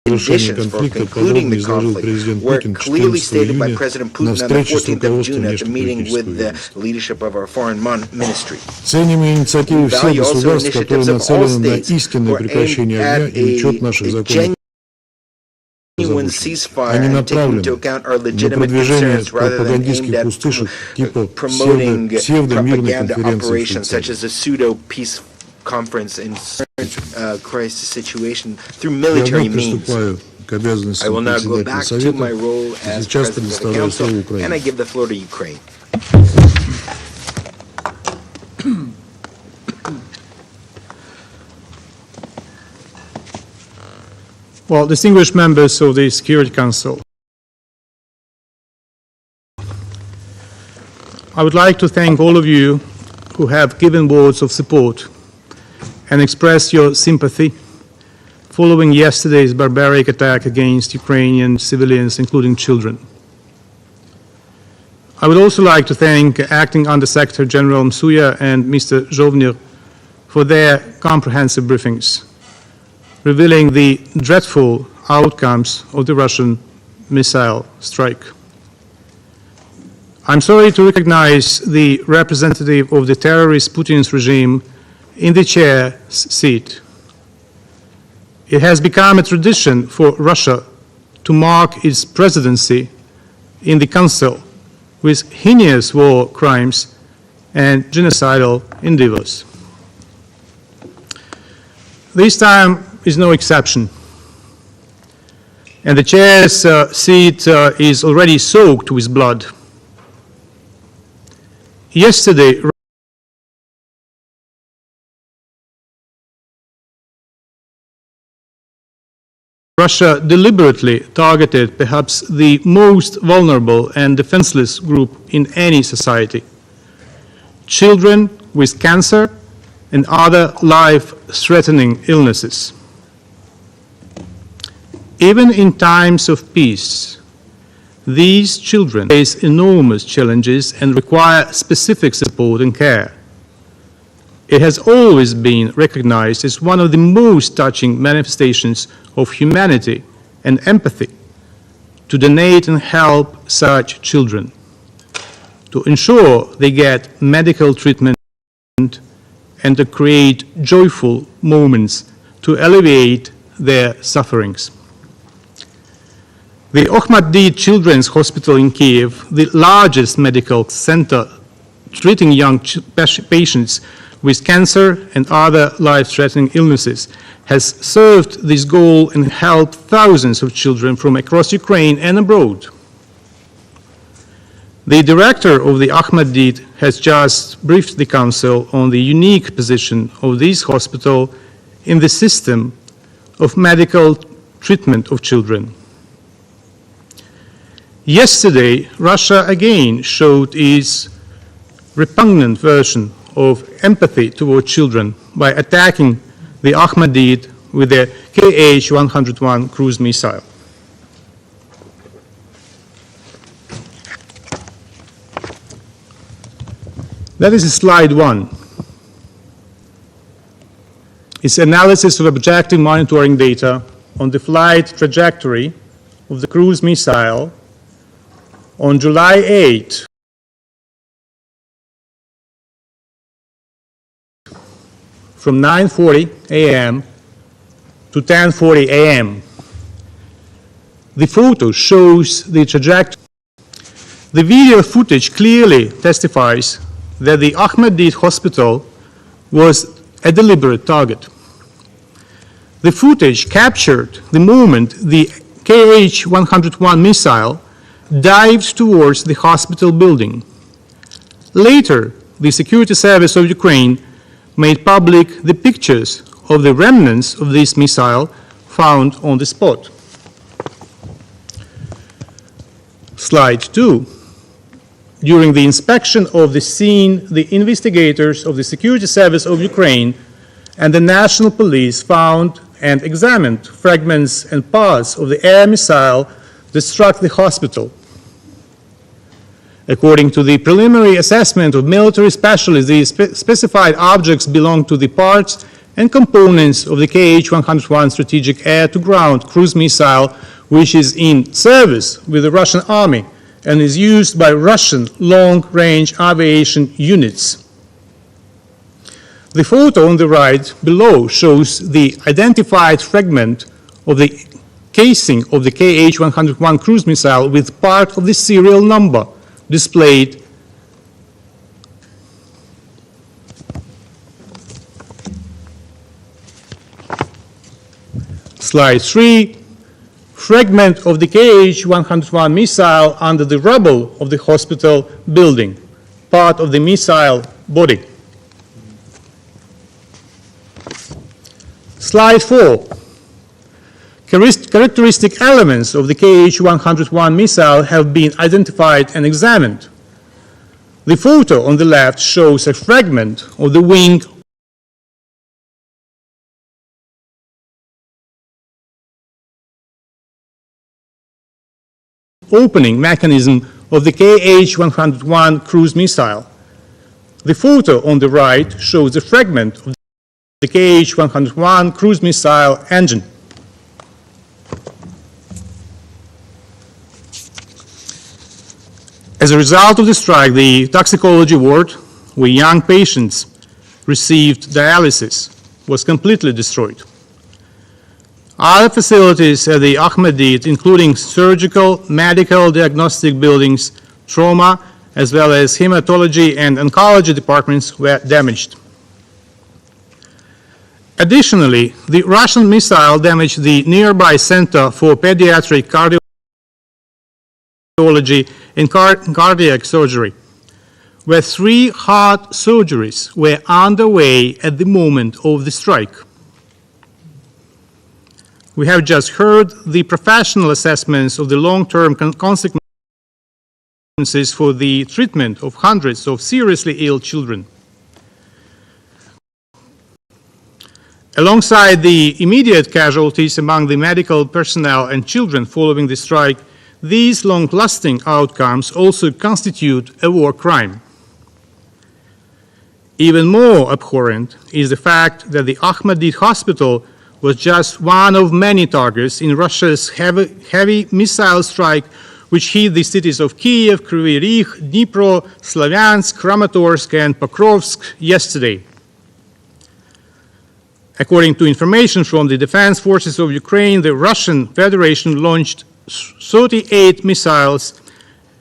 conditions for concluding the conflict were clearly stated by President Putin on the 14th of June at the meeting with the leadership of our foreign ministry. Ценим инициативы всех государств, которые нацелены на истинное прекращение огня и учет наших законов. Они направлены на продвижение пропагандистских пустышек типа псевдомирной конференции. Conference in crisis situation through military means. I will now go back to my role as President of the Council, and I give the floor to Ukraine. Well, distinguished members of the Security Council, I would like to thank all of you who have given words of support and express your sympathy following yesterday's barbaric attack against Ukrainian civilians, including children. I would also like to thank Acting Under-Secretary General Msuya and Mr. Zhovnir for their comprehensive briefings, revealing the dreadful outcomes of the Russian missile strike. I'm sorry to recognize the representative of the terrorist Putin's regime in the chair's seat. It has become a tradition for Russia to mark its presidency in the Council with heinous war crimes and genocidal endeavors. This time is no exception, and the chair's seat is already soaked with blood. Yesterday, Russia deliberately targeted perhaps the most vulnerable and defenseless group in any society: children with cancer and other life-threatening illnesses. Even in times of peace, these children face enormous challenges and require specific support and care. It has always been recognized as one of the most touching manifestations of humanity and empathy to donate and help such children, to ensure they get medical treatment and to create joyful moments to alleviate their sufferings. The Ahmadi Children's Hospital in Kyiv, the largest medical center treating young patients with cancer and other life-threatening illnesses, has served this goal and helped thousands of children from across Ukraine and abroad. The director of the Ahmadi has just briefed the Council on the unique position of this hospital in the system of medical treatment of children. Yesterday, Russia again showed its repugnant version of empathy toward children by attacking the Ahmadi with their Kh-101 cruise missile. That is slide 1. It's analysis of objective monitoring data on the flight trajectory of the cruise missile on July 8 from 9:40 a.m. to 10:40 a.m. The photo shows the trajectory. The video footage clearly testifies that the Ahmadi hospital was a deliberate target. The footage captured the moment the Kh-101 missile dived towards the hospital building. Later, the Security Service of Ukraine made public the pictures of the remnants of this missile found on the spot. Slide 2. During the inspection of the scene, the investigators of the Security Service of Ukraine and the National Police found and examined fragments and parts of the air missile that struck the hospital. According to the preliminary assessment of military specialists, the specified objects belong to the parts and components of the Kh-101 strategic air-to-ground cruise missile, which is in service with the Russian Army and is used by Russian long-range aviation units. The photo on the right below shows the identified fragment of the casing of the Kh-101 cruise missile with part of the serial number displayed . Slide 3. Fragment of the Kh-101 missile under the rubble of the hospital building, part of the missile body. Slide 4. Characteristic elements of the Kh-101 missile have been identified and examined. The photo on the left shows a fragment of the wing opening mechanism of the Kh-101 cruise missile. The photo on the right shows a fragment of the Kh-101 cruise missile engine. As a result of the strike, the toxicology ward, where young patients received dialysis, was completely destroyed. Other facilities at the Ahmediyat, including surgical, medical, diagnostic buildings, trauma, as well as hematology and oncology departments, were damaged. Additionally, the Russian missile damaged the nearby Center for Pediatric Cardiology and Cardiac Surgery, where 3 heart surgeries were underway at the moment of the strike. We have just heard the professional assessments of the long-term consequences for the treatment of hundreds of seriously ill children. Alongside the immediate casualties among the medical personnel and children following the strike, these long-lasting outcomes also constitute a war crime. Even more abhorrent is the fact that the Ahmediyat hospital was just one of many targets in Russia's heavy missile strike, which hit the cities of Kyiv, Kryvyi Rih, Dnipro, Slavyansk, Kramatorsk, and Pokrovsk yesterday. According to information from the Defense Forces of Ukraine, the Russian Federation launched 38 missiles,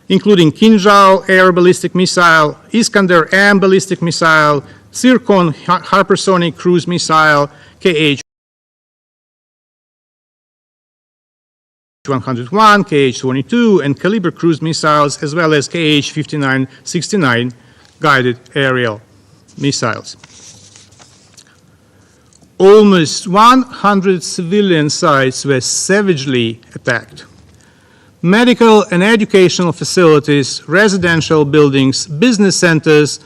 including Kinzhal air ballistic missile, Iskander M ballistic missile, Zircon hypersonic cruise missile, KH-101, KH-22, and Caliber cruise missiles, as well as KH-59-69 guided aerial missiles. Almost 100 civilian sites were savagely attacked. Medical and educational facilities, residential buildings, business centers.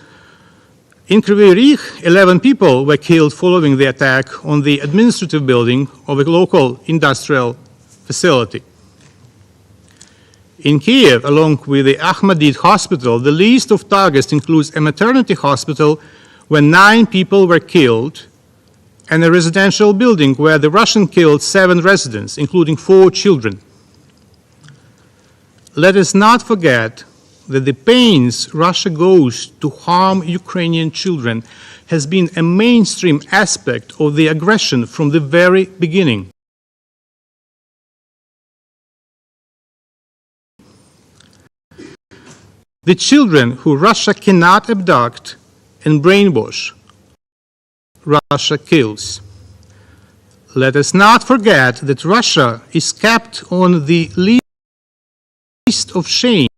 In Kryvyi Rih, 11 people were killed following the attack on the administrative building of a local industrial facility. In Kyiv, along with the Ahmediyat hospital, the list of targets includes a maternity hospital where 9 people were killed, and a residential building where the Russian killed 7 residents, including 4 children. Let us not forget that the pains Russia goes to harm Ukrainian children has been a mainstream aspect of the aggression from the very beginning. The children who Russia cannot abduct and brainwash, Russia kills. Let us not forget that Russia is kept on the list of shame